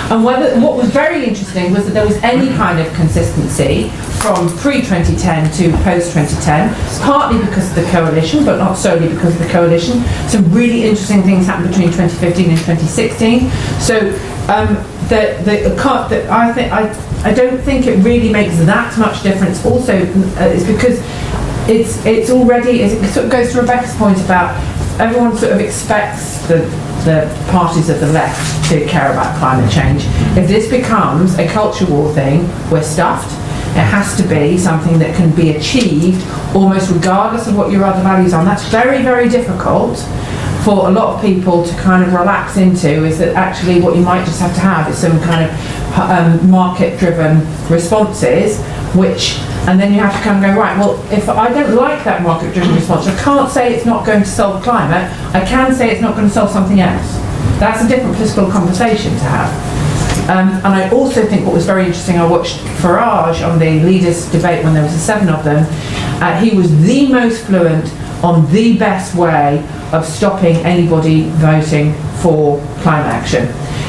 And what was very interesting was that there was any kind of consistency from pre-2010 to post-2010, partly because of the coalition, but not solely because of the coalition. Some really interesting things happened between 2015 and 2016. So I don't think it really makes that much difference. Also, it's because it's already, it sort of goes to Rebecca's point about everyone sort of expects the parties of the left to care about climate change. If this becomes a culture war thing, we're stuffed. It has to be something that can be achieved almost regardless of what your other values are. And that's very, very difficult for a lot of people to kind of relax into, is that actually what you might just have to have is some kind of market-driven responses, and then you have to kind of go, right, well, if I don't like that market-driven response, I can't say it's not going to solve climate, I can say it's not going to solve something else. That's a different political conversation to have. And I also think what was very interesting, I watched Farage on the leaders' debate when there was 7 of them. He was the most fluent on the best way of stopping anybody voting for climate action.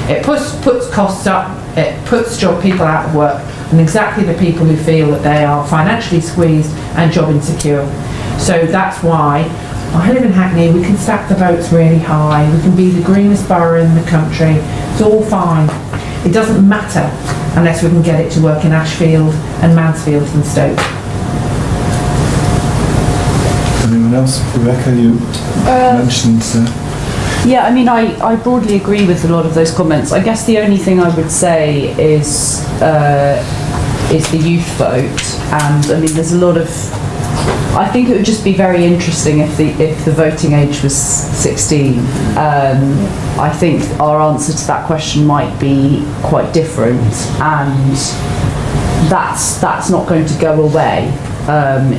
It puts costs up, it puts people out of work, and exactly the people who feel that they are financially squeezed and job insecure. So that's why I live in Hackney, we can stack the votes really high, we can be the greenest borough in the country, it's all fine. It doesn't matter unless we can get it to work in Ashfield and Mansfield and Stoke. Anyone else? Rebecca, you mentioned... Yeah, I mean, I broadly agree with a lot of those comments. I guess the only thing I would say is the youth vote, and I mean, there's a lot of... I think it would just be very interesting if the voting age was 16. I think our answer to that question might be quite different, and that's not going to go away,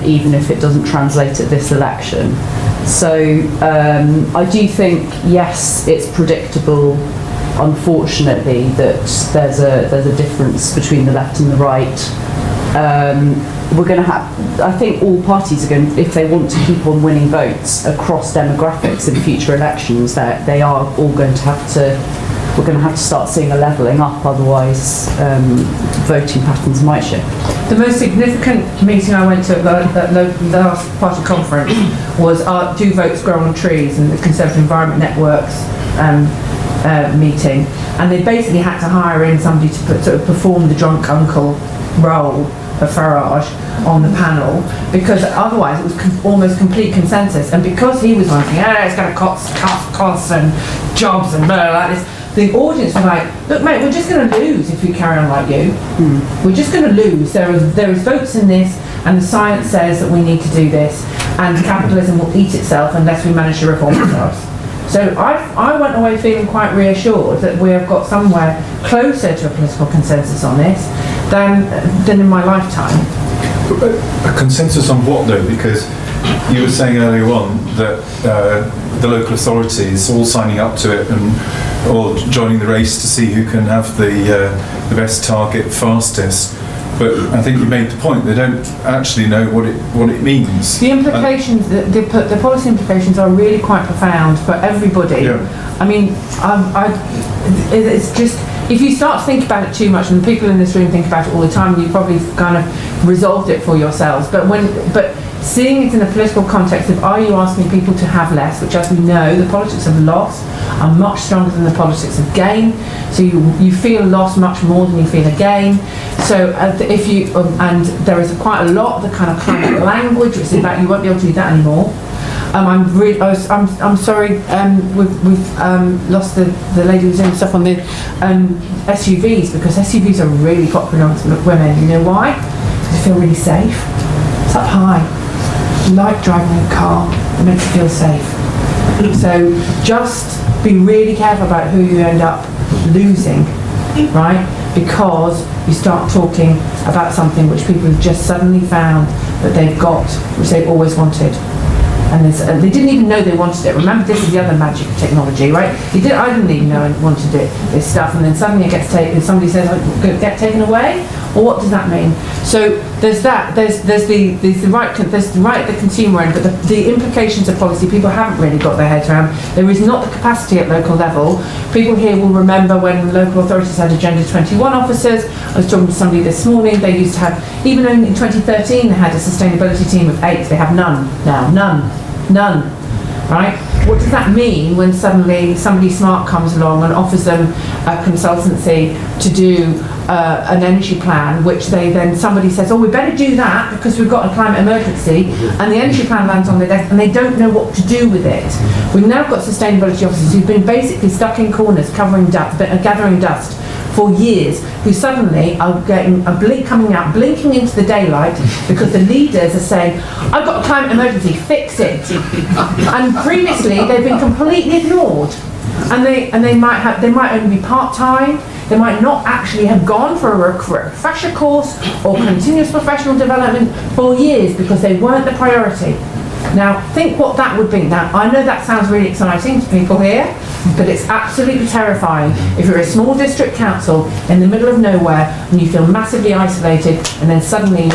even if it doesn't translate at this election. So I do think, yes, it's predictable, unfortunately, that there's a difference between the left and the right. We're going to have, I think all parties are going, if they want to keep on winning votes across demographics in future elections, that they are all going to have to, we're going to have to start seeing a levelling up, otherwise voting patterns might shift. The most significant meeting I went to at the last party conference was Do Votes Grow on Trees and the Conservative Environment Network's meeting, and they basically had to hire in somebody to sort of perform the drunk uncle role of Farage on the panel, because otherwise it was almost complete consensus, and because he was wanting, it's going to cost costs and jobs and blah, blah, blah, the audience was like, look mate, we're just going to lose if we carry on like you. We're just going to lose. There is votes in this, and the science says that we need to do this, and capitalism will eat itself unless we manage to reform ourselves. So I went away feeling quite reassured that we have got somewhere closer to a political consensus on this than in my lifetime. A consensus on what though? Because you were saying earlier on that the local authorities all signing up to it and all joining the race to see who can have the best target fastest. But I think you made the point, they don't actually know what it means. The implications, the policy implications are really quite profound for everybody. Yeah. I mean, it's just, if you start to think about it too much, and the people in this room think about it all the time, you've probably kind of resolved it for yourselves. But seeing it in a political context of, are you asking people to have less, which as we know, the politics of loss are much stronger than the politics of gain. So you feel loss much more than you feel a gain. So if you, and there is quite a lot of the kind of climate language, which is about you won't be able to do that anymore. I'm sorry, we've lost the lady who's doing stuff on the SUVs, because SUVs are really popular amongst women. You know why? Because they feel really safe. It's up high. You like driving a car, it makes you feel safe. So just be really careful about who you end up losing, right? Because you start talking about something which people have just suddenly found that they've got, which they've always wanted. And they didn't even know they wanted it. Remember, this is the other magic of technology, right? I didn't even know I wanted this stuff, and then suddenly it gets taken. Somebody says, "Oh, get taken away." Well, what does that mean? So there's that. There's the right at the consumer end, but the implications of policy people haven't really got their heads around. There is not the capacity at local level. People here will remember when local authorities had Agenda 21 officers. I was talking to somebody this morning. They used to have, even in 2013, they had a sustainability team of 8. They have none now. None. Right? What does that mean when suddenly somebody smart comes along and offers them a consultancy to do an energy plan, which they then, somebody says, oh, we better do that because we've got a climate emergency, and the energy plan lands on their desk and they don't know what to do with it. We've now got sustainability officers who've been basically stuck in corners gathering dust for years, who suddenly are getting coming out, blinking into the daylight because the leaders are saying, I've got a climate emergency, fix it. And previously they've been completely ignored. And they might only be part-time, they might not actually have gone for a refresher course or continuous professional development for years because they weren't the priority. Now, think what that would be. Now, I know that sounds really exciting to people here, but it's absolutely terrifying if you're a small district council in the middle of nowhere and you feel massively isolated, and then suddenly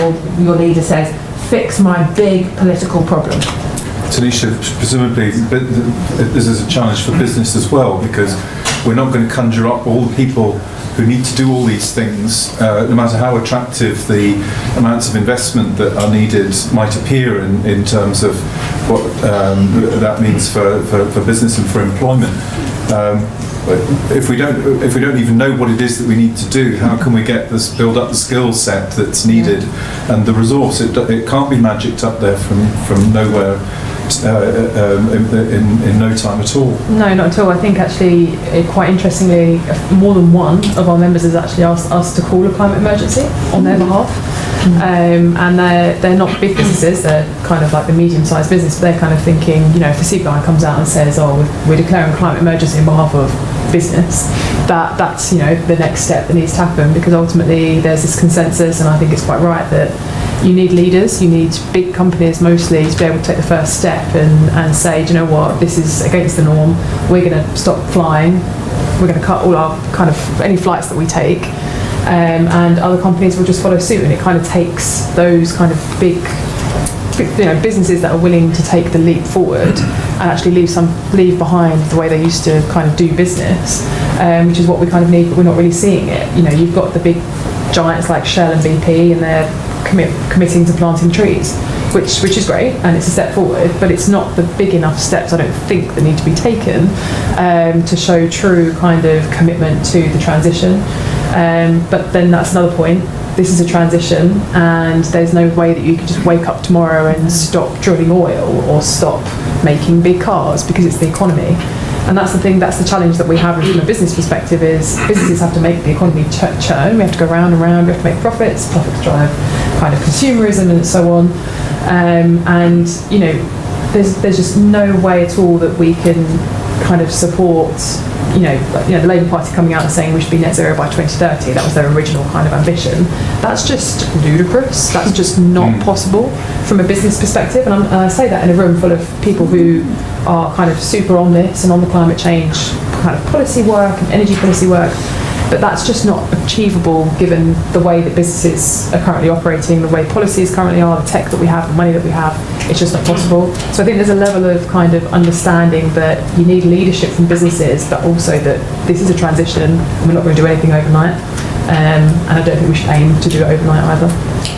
your leader says, fix my big political problem. Tanisha, presumably this is a challenge for business as well, because we're not going to conjure up all the people who need to do all these things, no matter how attractive the amounts of investment that are needed might appear in terms of what that means for business and for employment. If we don't even know what it is that we need to do, how can we build up the skill set that's needed and the resource? It can't be magicked up there from nowhere in no time at all. No, not at all. I think actually, quite interestingly, more than one of our members has actually asked us to call a climate emergency on their behalf. And they're not big businesses, they're kind of like the medium-sized business, but they're kind of thinking, if the CPI comes out and says, oh, we're declaring a climate emergency on behalf of business, that's the next step that needs to happen, because ultimately there's this consensus, and I think it's quite right, that you need leaders, you need big companies mostly to be able to take the first step and say, do you know what, this is against the norm, we're going to stop flying, we're going to cut all our kind of any flights that we take, and other companies will just follow suit, and it kind of takes those kind of big businesses that are willing to take the leap forward and actually leave behind the way they used to kind of do business, which is what we kind of need, but we're not really seeing it. You've got the big giants like Shell and BP, and they're committing to planting trees, which is great, and it's a step forward, but it's not the big enough steps, I don't think, that need to be taken to show true kind of commitment to the transition. But then that's another point. This is a transition, and there's no way that you can just wake up tomorrow and stop drilling oil or stop making big cars, because it's the economy. And that's the thing, that's the challenge that we have from a business perspective, is businesses have to make the economy churn. We have to go round and round, we have to make profits drive kind of consumerism and so on. And there's just no way at all that we can kind of support the Labour Party coming out and saying we should be net zero by 2030. That was their original kind of ambition. That's just ludicrous. That's just not possible from a business perspective. And I say that in a room full of people who are kind of super on this and on the climate change kind of policy work and energy policy work. But that's just not achievable given the way that businesses are currently operating, the way policies currently are, the tech that we have, the money that we have. It's just not possible. So I think there's a level of kind of understanding that you need leadership from businesses, but also that this is a transition and we're not going to do anything overnight. And I don't think we should aim to do it overnight either.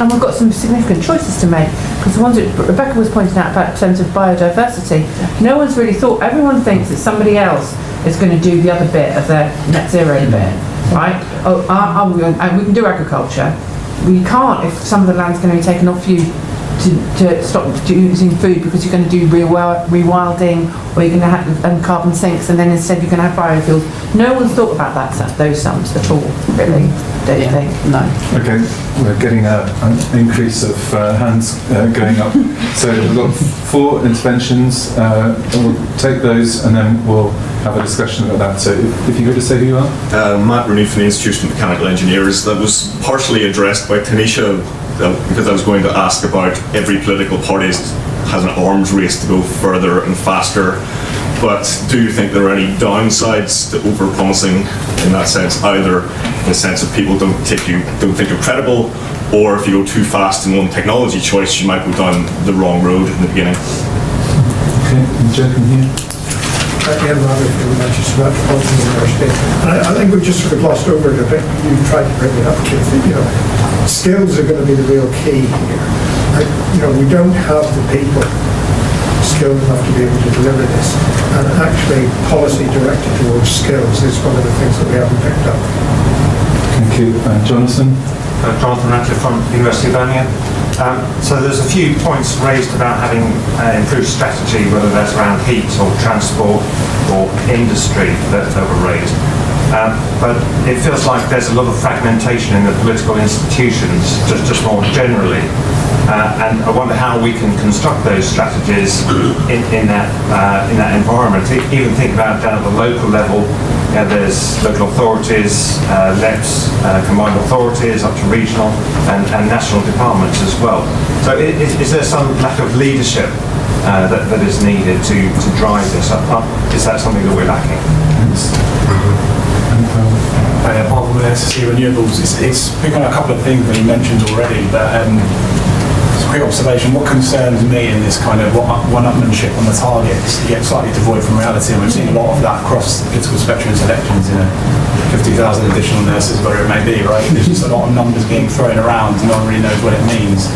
And we've got some significant choices to make, because the ones that Rebecca was pointing out about in terms of biodiversity, no one's really thought, everyone thinks that somebody else is going to do the other bit of their net zero bit. right? And we can do agriculture. We can't if some of the land's going to be taken off you to stop using food because you're going to do rewilding, or you're going to have carbon sinks, and then instead you're going to have biofuels. No one's thought about those sums at all, really, don't you think? No. Okay, we're getting an increase of hands going up. So we've got 4 interventions. We'll take those and then we'll have a discussion about that. So if you could just say who you are. Matt Rooney from the Institute of Mechanical Engineers. That was partially addressed by Tanisha because I was going to ask about every political party has an arms race to go further and faster. But do you think there are any downsides to over-promising in that sense, either in the sense that people don't think you're credible, or if you go too fast in one technology choice, you might go down the wrong road in the beginning? Okay, Joe here. Again, Robert from Manchester Metropolitan University. I think we've just sort of glossed over it a bit. You tried to bring it up. Skills are going to be the real key here. We don't have the people skilled enough to be able to deliver this. And actually, policy directed towards skills is one of the things that we haven't picked up. Thank you. Jonathan? Jonathan Ratcliffe from University of Birmingham. So there's a few points raised about having improved strategy, whether that's around heat or transport or industry that were raised. But it feels like there's a lot of fragmentation in the political institutions, just more generally. And I wonder how we can construct those strategies in that environment. Even think about down at the local level. There's local authorities, LEPs, combined authorities, up to regional and national departments as well. So is there some lack of leadership that is needed to drive this up? Is that something that we're lacking? Apart from the SSE renewables, it's picking on a couple of things that you mentioned already, but it's a quick observation. What concerns me in this kind of one-upmanship on the targets, you get slightly devoid from reality, and we've seen a lot of that across the political spectrum in elections, 50,000 additional nurses, whatever it may be, right? There's just a lot of numbers being thrown around, and no one really knows what it means.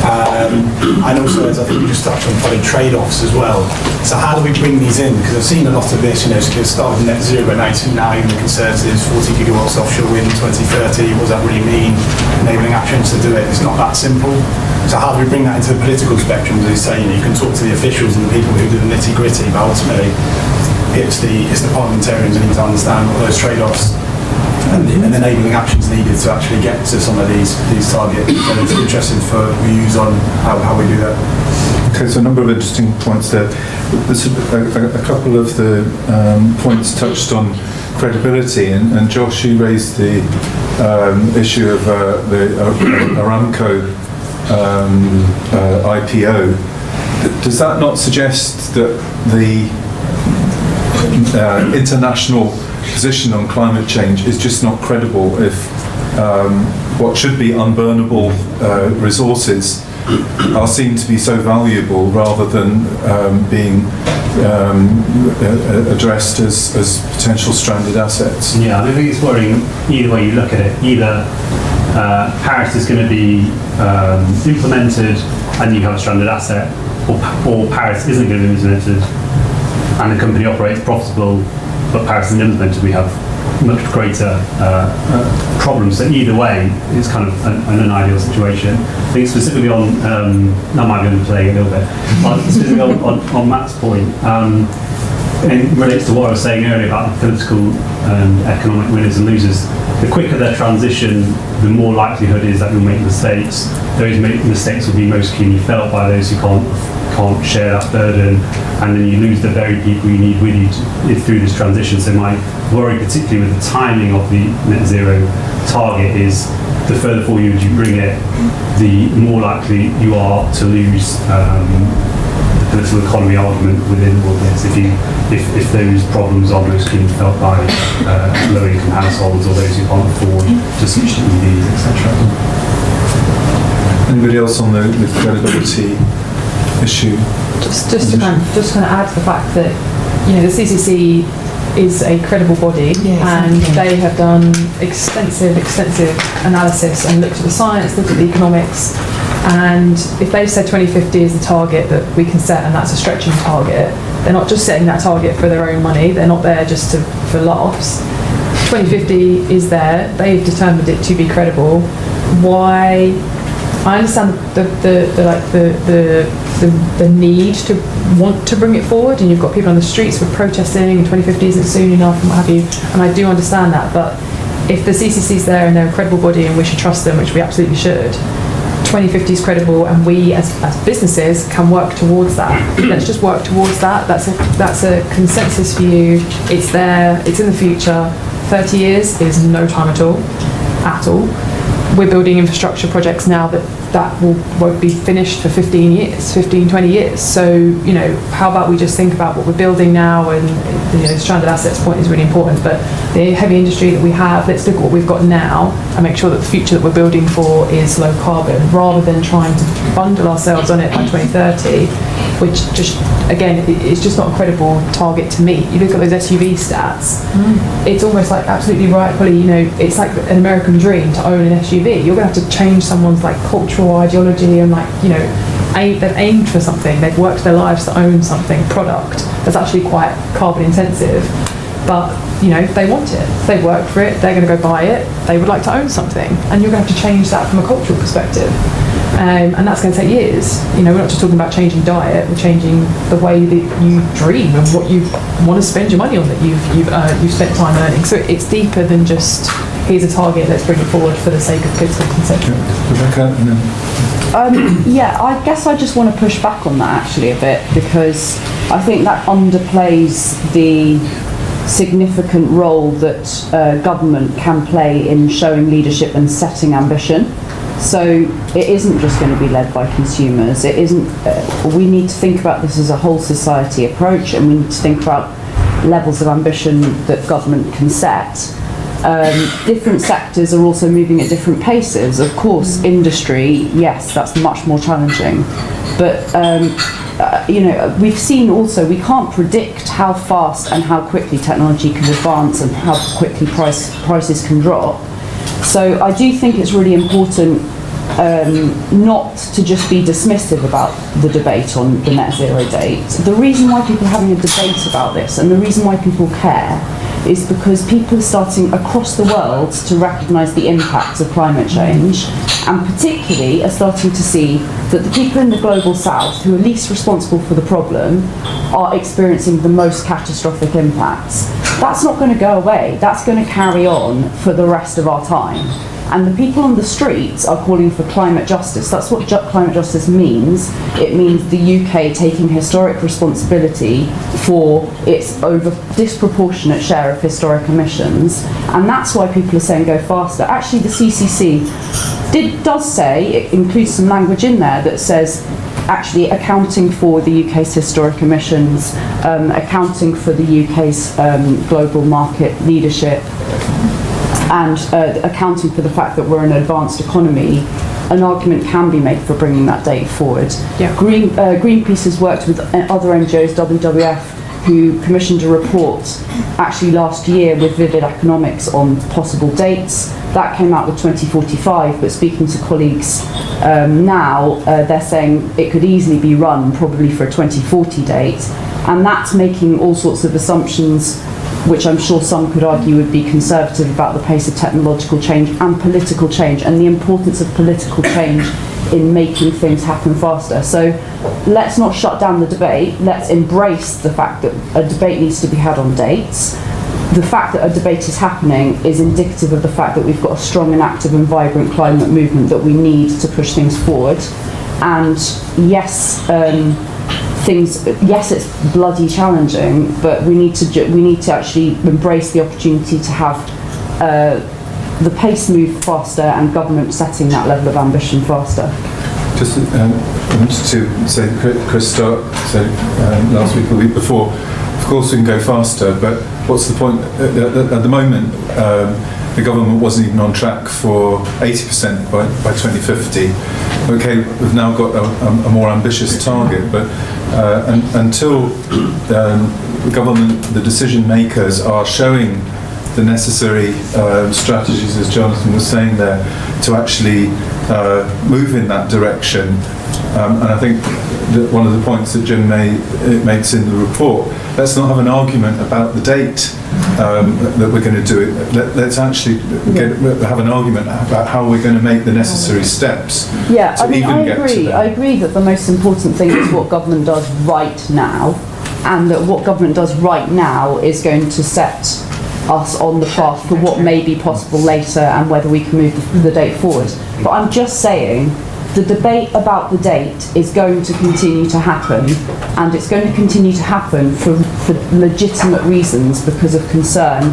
And also, as I think we just touched on, probably trade-offs as well. So how do we bring these in? Because I've seen a lot of this, it started with net zero, but now even the Conservatives, 40 gigawatts offshore wind 2030, what does that really mean? Enabling actions to do it, it's not that simple. So how do we bring that into the political spectrum? As you say, you can talk to the officials and the people who do the nitty-gritty, but ultimately it's the parliamentarians who need to understand what those trade-offs and enabling actions needed to actually get to some of these targets. So it's interesting for views on how we do that. Okay, so a number of interesting points there. There's a couple of the points touched on credibility, and Josh, you raised the issue of the Aramco IPO. Does that not suggest that the international position on climate change is just not credible if what should be unburnable resources are seen to be so valuable rather than being addressed as potential stranded assets? Yeah, I think it's worrying either way you look at it. Either Paris is going to be implemented and you have a stranded asset, or Paris isn't going to be implemented and the company operates profitable, but Paris isn't implemented. We have much greater problems. So either way, it's kind of an unideal situation. I think specifically on, that might be underplaying a little bit, but specifically on Matt's point, it relates to what I was saying earlier about the political and economic winners and losers. The quicker their transition, the more likelihood is that you'll make mistakes. Those mistakes will be most keenly felt by those who can't share that burden, and then you lose the very people you need with you through this transition. So my worry, particularly with the timing of the net zero target, is the further forward you bring it, the more likely you are to lose the political economy argument within all this. If those problems are most keenly felt by low-income households or those who can't afford to switch to EVs, etc. Anybody else on the credibility issue? Just to kind of add to the fact that the CCC is a credible body, and they have done extensive analysis and looked at the science, looked at the economics, and if they've said 2050 is the target that we can set and that's a stretching target, they're not just setting that target for their own money, they're not there just for laughs. 2050 is there. They've determined it to be credible. Why? I understand the need to want to bring it forward, and you've got people on the streets with protesting, and 2050 isn't soon enough, and what have you. And I do understand that, but if the CCC's there and they're a credible body and we should trust them, which we absolutely should, 2050 is credible, and we as businesses can work towards that. Let's just work towards that. That's a consensus view. It's there. It's in the future. 30 years is no time at all. We're building infrastructure projects now that won't be finished for 20 years. So, you know, how about we just think about what we're building now, and, you know, the stranded assets point is really important, but the heavy industry that we have, let's look at what we've got now and make sure that the future that we're building for is low carbon, rather than trying to bundle ourselves on it by 2030, which just, again, it's just not a credible target to meet. You look at those SUV stats, it's almost like, absolutely right, Polly, you know, it's like an American dream to own an SUV. You're going to have to change someone's like cultural ideology, and, like, you know, they've aimed for something, they've worked their lives to own something, product that's actually quite carbon intensive, but, you know, they want it, they worked for it, they're going to go buy it, they would like to own something, and you're going to have to change that from a cultural perspective. And that's going to take years. You know, we're not just talking about changing diet, we're changing the way that you dream and what you want to spend your money on, that you've spent time earning. So it's deeper than just, here's a target, let's bring it forward for the sake of political consensus. Rebecca? Yeah, I guess I just want to push back on that actually a bit, because I think that underplays the significant role that government can play in showing leadership and setting ambition. So it isn't just going to be led by consumers. It isn't. We need to think about this as a whole society approach, and we need to think about levels of ambition that government can set. Different sectors are also moving at different paces. Of course, industry, yes, that's much more challenging. But you know, we've seen also, we can't predict how fast and how quickly technology can advance and how quickly prices can drop. So I do think it's really important not to just be dismissive about the debate on the net zero date. The reason why people are having a debate about this, and the reason why people care, is because people are starting across the world to recognise the impacts of climate change, and particularly are starting to see that the people in the global south who are least responsible for the problem are experiencing the most catastrophic impacts. That's not going to go away. That's going to carry on for the rest of our time. And the people on the streets are calling for climate justice. That's what climate justice means. It means the UK taking historic responsibility for its disproportionate share of historic emissions. And that's why people are saying go faster. Actually, the CCC does say, it includes some language in there that says, actually accounting for the UK's historic emissions, accounting for the UK's global market leadership, and accounting for the fact that we're an advanced economy, an argument can be made for bringing that date forward. Yeah. Greenpeace has worked with other NGOs, WWF, who commissioned a report actually last year with Vivid Economics on possible dates. That came out with 2045, but speaking to colleagues now, they're saying it could easily be run probably for a 2040 date, and that's making all sorts of assumptions which I'm sure some could argue would be conservative about the pace of technological change and political change, and the importance of political change in making things happen faster. So let's not shut down the debate, let's embrace the fact that a debate needs to be had on dates. The fact that a debate is happening is indicative of the fact that we've got a strong and active and vibrant climate movement that we need to push things forward. And yes, it's bloody challenging, but we need to actually embrace the opportunity to have the pace move faster and government setting that level of ambition faster. Just I wanted to say, Chris Stark said last week or the week before, of course we can go faster, but what's the point? At the moment, the government wasn't even on track for 80% by 2050. Okay, we've now got a more ambitious target, but until the government, the decision makers are showing the necessary strategies, as Jonathan was saying there, to actually move in that direction. And I think one of the points that Jim makes in the report. Let's not have an argument about the date that we're going to do it. Let's actually have an argument about how we're going to make the necessary steps Yeah, to I mean, even I get to agree. there. I agree that the most important thing is what government does right now, and that what government does right now is going to set us on the path for what may be possible later and whether we can move the date forward. But I'm just saying, the debate about the date is going to continue to happen, and it's going to continue to happen for legitimate reasons because of concern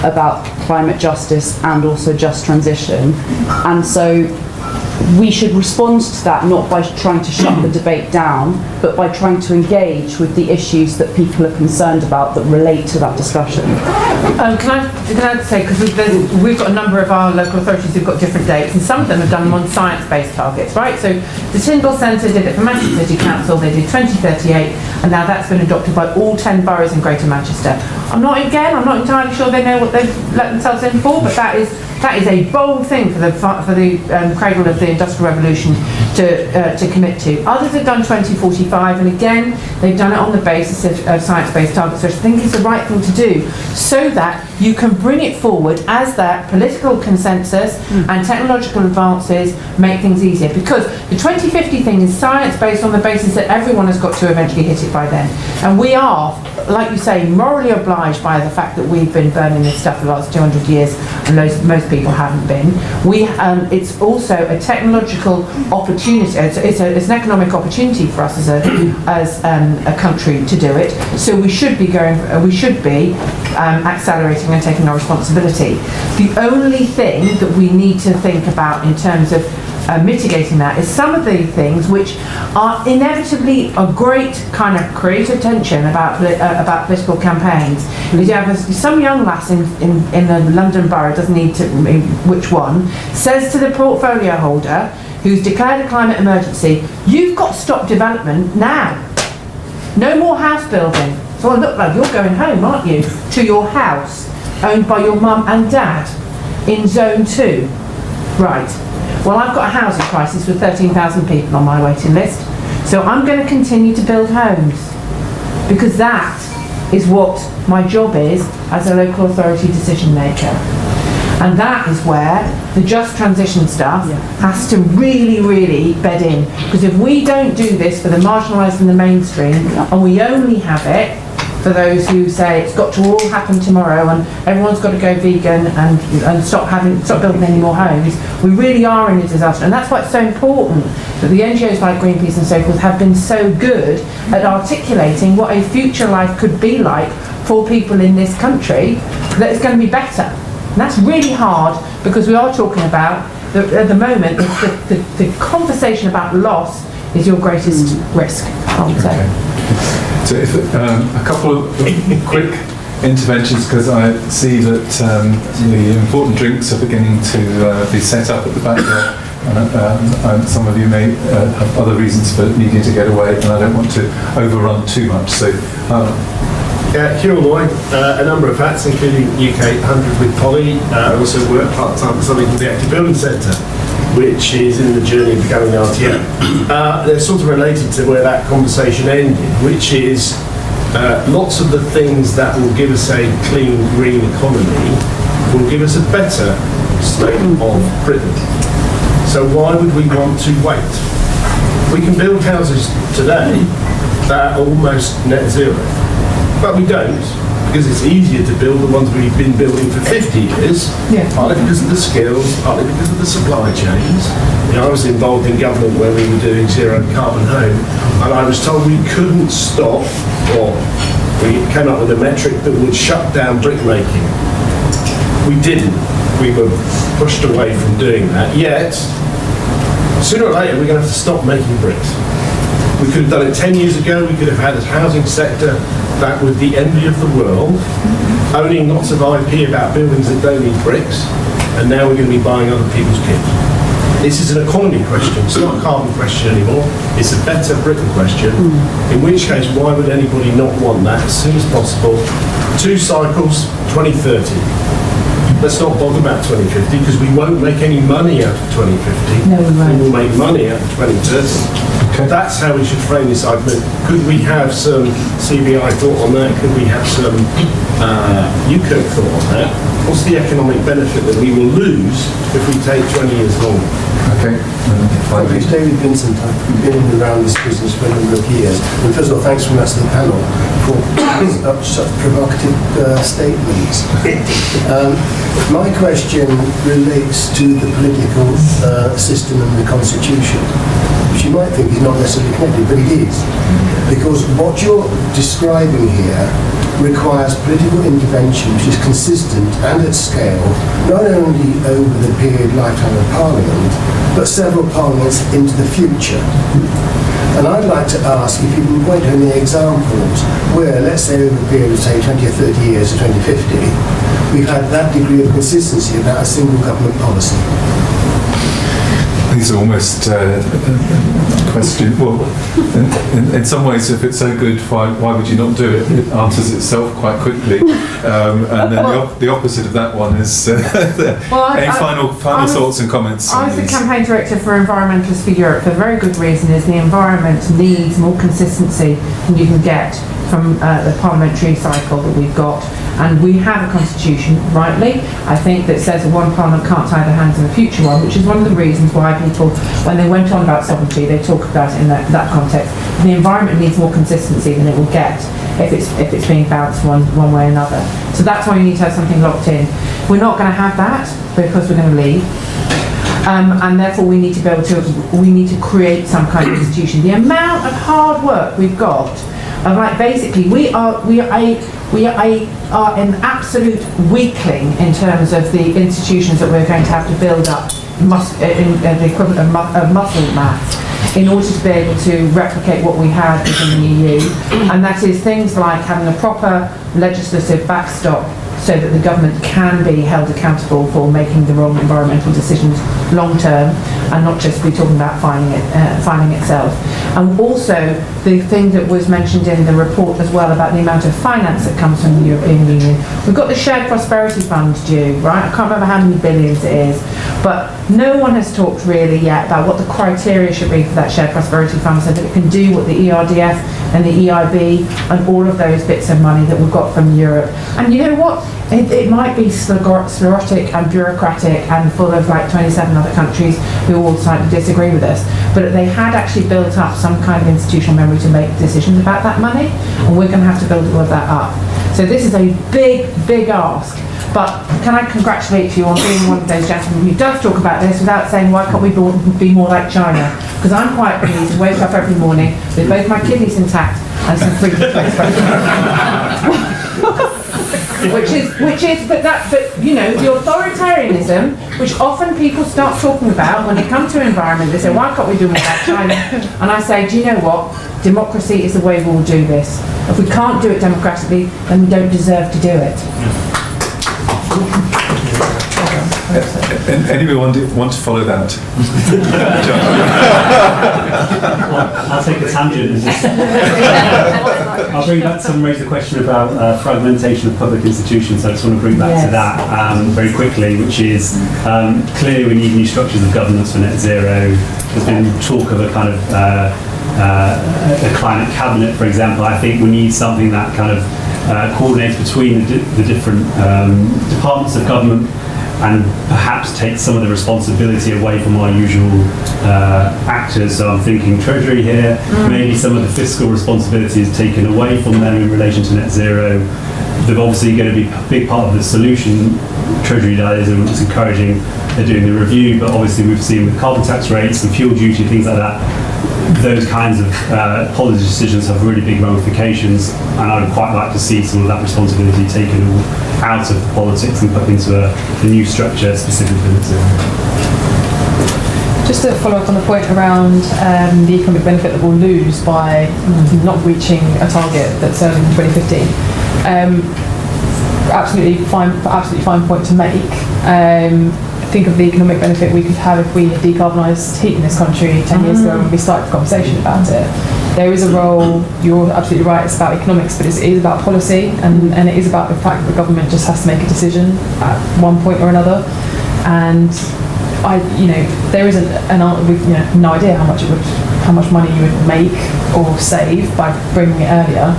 about climate justice and also just transition. And so we should respond to that not by trying to shut the debate down, but by trying to engage with the issues that people are concerned about that relate to that discussion. Can I say, because we've got a number of our local authorities who've got different dates, and some of them have done them on science-based targets, right? So the Tyndall Centre did it for Manchester City Council, they did 2038, and now that's been adopted by all 10 boroughs in Greater Manchester. I'm not entirely sure they know what they've let themselves in for, but that is a bold thing for the cradle of the Industrial Revolution to commit to. Others have done 2045, and again, they've done it on the basis of science-based targets, which I think is the right thing to do, so that you can bring it forward as that political consensus and technological advances make things easier. Because the 2050 thing is science-based on the basis that everyone has got to eventually hit it by then. And we are, like you say, morally obliged by the fact that we've been burning this stuff for the last 200 years, and most people haven't been. It's also a technological opportunity. It's an economic opportunity for us as a country to do it. So we should be accelerating and taking our responsibility. The only thing that we need to think about in terms of mitigating that is some of the things which are inevitably a great kind of creative tension about political campaigns. Because you have some young lass in the London Borough, doesn't need to which one, says to the portfolio holder who's declared a climate emergency, you've got to stop development now. No more house building. So it look like you're going home, aren't you, to your house owned by your mum and dad in Zone 2. Right. Well, I've got a housing crisis with 13,000 people on my waiting list, so I'm going to continue to build homes, because that is what my job is as a local authority decision maker. And that is where the just transition stuff has to really, really bed in. Because if we don't do this for the marginalised and the mainstream, and we only have it for those who say it's got to all happen tomorrow and everyone's got to go vegan and stop building any more homes, we really are in a disaster. And that's why it's so important that the NGOs like Greenpeace and so forth have been so good at articulating what a future life could be like for people in this country that is going to be better. And that's really hard, because we are talking about, at the moment, the conversation about loss is your greatest risk, I would say. So if, a couple of quick interventions, because I see that the important drinks are beginning to be set up at the back there. And some of you may have other reasons for needing to get away, and I don't want to overrun too much. So, Hugh Lloyd, a number of hats, including UK 100 with Polly. I also work part-time for something called the Active Building Centre, which is in the journey of becoming RTM. They're sort of related to where that conversation ended, which is lots of the things that will give us a clean, green economy will give us a better state of Britain. So why would we want to wait? We can build houses today that are almost net zero, but we don't, because it's easier to build the ones we've been building for 50 years, partly because of the skills, partly because of the supply chains. You know, I was involved in government where we were doing zero carbon home, and I was told we couldn't stop, or we came up with a metric that would shut down brickmaking. We didn't. We were pushed away from doing that. Yet, sooner or later, we're going to have to stop making bricks. We could have done it 10 years ago. We could have had a housing sector that was the envy of the world, owning lots of IP about buildings that don't need bricks, and now we're going to be buying other people's kit. This is an economy question. It's not a carbon question anymore. It's a better Britain question. In which case, why would anybody not want that as soon as possible? 2 cycles, 2030. Let's not bother about 2050, because we won't make any money out of 2050. No, we won't. We will make money out of 2030. That's how we should frame this argument. Could we have some CBI thought on that? Could we have some UKERC thought on that? What's the economic benefit that we will lose if we take 20 years long? Okay. My name's David Vincent. I've been in and around this business for a number of years. And first of all, thanks very much to the panel for such provocative statements. My question relates to the political system and the constitution, which you might think is not necessarily connected, but it is. Because what you're describing here requires political intervention which is consistent and at scale, not only over the period lifetime of Parliament, but several parliaments into the future. And I'd like to ask if you can point to any examples where, let's say over a period of say 20 or 30 years to 2050, we've had that degree of consistency about a single government policy. These are almost question. Well, in some ways, if it's so good, why would you not do it? It answers itself quite quickly. And then the opposite of that one is any final thoughts and comments? I was the campaign director for Environmentalists for Europe for a very good reason. Is the environment needs more consistency than you can get from the parliamentary cycle that we've got. And we have a constitution, rightly, I think, that says that one parliament can't tie their hands in a future one, which is one of the reasons why people, when they went on about sovereignty, they talk about it in that context. The environment needs more consistency than it will get if it's being bounced one way or another. So that's why you need to have something locked in. We're not going to have that because we're going to leave. And therefore we need to create some kind of institution. The amount of hard work we've got, basically we are an absolute weakling in terms of the institutions that we're going to have to build up, the equivalent of muscle mass, in order to be able to replicate what we had within the EU. And that is things like having a proper legislative backstop so that the government can be held accountable for making the wrong environmental decisions long term, and not just be talking about fining itself. And also the thing that was mentioned in the report as well about the amount of finance that comes from the European Union. We've got the Shared Prosperity Fund due, right? I can't remember how many billions it is, but no one has talked really yet about what the criteria should be for that Shared Prosperity Fund so that it can do what the ERDF and the EIB and all of those bits of money that we've got from Europe. And you know what? It might be sclerotic and bureaucratic and full of like 27 other countries who all slightly disagree with us, but they had actually built up some kind of institutional memory to make decisions about that money, and we're going to have to build all of that up. So this is a big ask. But can I congratulate you on being one of those gentlemen who does talk about this without saying, why can't we be more like China? Because I'm quite pleased to wake up every morning with both my kidneys intact and some freedom. But you know, the authoritarianism, which often people start talking about when they come to environment, they say, why can't we do more like China? And I say, do you know what? Democracy is the way we'll do this. If we can't do it democratically, then we don't deserve to do it. Anyone want to follow that? I'll take a tangent. I'll bring back raise the question about fragmentation of public institutions. So I just want to bring back to that very quickly, which is clearly we need new structures of governance for net zero. There's been talk of a kind of a climate cabinet, for example. I think we need something that kind of coordinates between the different departments of government and perhaps take some of the responsibility away from our usual actors. So I'm thinking Treasury here, maybe some of the fiscal responsibility is taken away from them in relation to net zero. They're obviously going to be a big part of the solution. Treasury that is, and it's encouraging they're doing the review, but obviously we've seen with carbon tax rates and fuel duty, things like that, those kinds of policy decisions have really big ramifications, and I would quite like to see some of that responsibility taken out of politics and put into a new structure specifically for net zero. Just to follow up on the point around the economic benefit that we'll lose by not reaching a target that's in 2050, absolutely fine point to make. Think of the economic benefit we could have if we had decarbonised heat in this country 10 years ago when we started the conversation about it. There is a role, you're absolutely right, it's about economics, but it is about policy, and it is about the fact that the government just has to make a decision at one point or another. And there isn't no idea how much it would how much money you would make or save by bringing it earlier.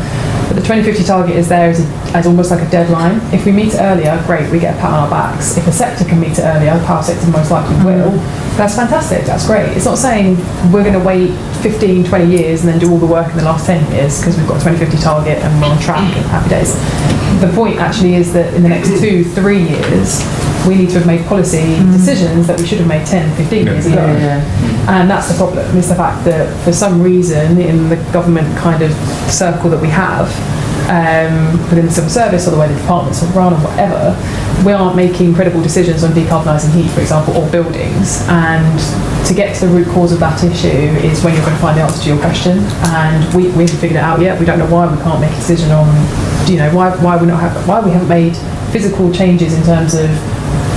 But the 2050 target is there as almost like a deadline. If we meet it earlier, great, we get a pat on our backs. If the sector can meet it earlier, the power sector most likely will, that's fantastic, that's great. It's not saying we're going to wait 15, 20 years and then do all the work in the last 10 years because we've got a 2050 target and we're on track and happy days. The point actually is that in the next 2-3 years, we need to have made policy decisions that we should have made 10, 15 years ago. And that's the problem, is the fact that for some reason in the government kind of circle that we have, within the civil service or the way the departments are run or whatever, we aren't making credible decisions on decarbonising heat, for example, or buildings. And to get to the root cause of that issue is when you're going to find the answer to your question. And we haven't figured it out yet. We don't know why we can't make a decision on, why we haven't made physical changes in terms of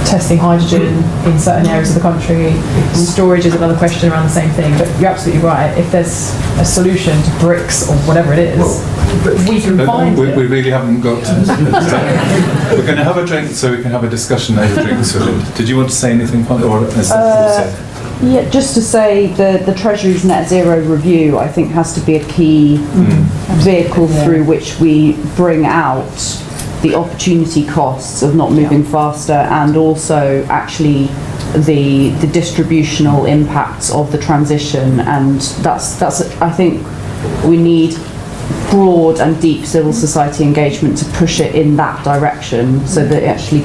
testing hydrogen in certain areas of the country. Storage is another question around the same thing, but you're absolutely right. If there's a solution to bricks or whatever it is, we can find it. We really haven't got we're going to have a drink so we can have a discussion over drinks. Did you want to say anything? Or is that yeah, just to say the Treasury's net zero review, I think, has to be a key vehicle through which we bring out the opportunity costs of not moving faster, and also actually the distributional impacts of the transition. And that's I think we need broad and deep civil society engagement to push it in that direction so that it actually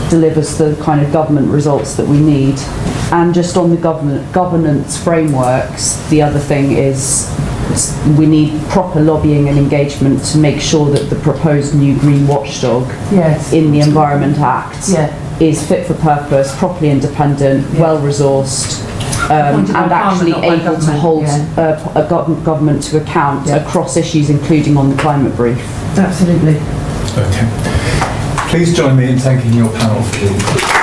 delivers the kind of government results that we need. And just on the governance frameworks, the other thing is we need proper lobbying and engagement to make sure that the proposed new green watchdog in the Environment Act is fit for purpose, properly independent, well-resourced, and actually able to hold a government to account across issues, including on the climate brief. Absolutely. Okay. Please join me in thanking your panel.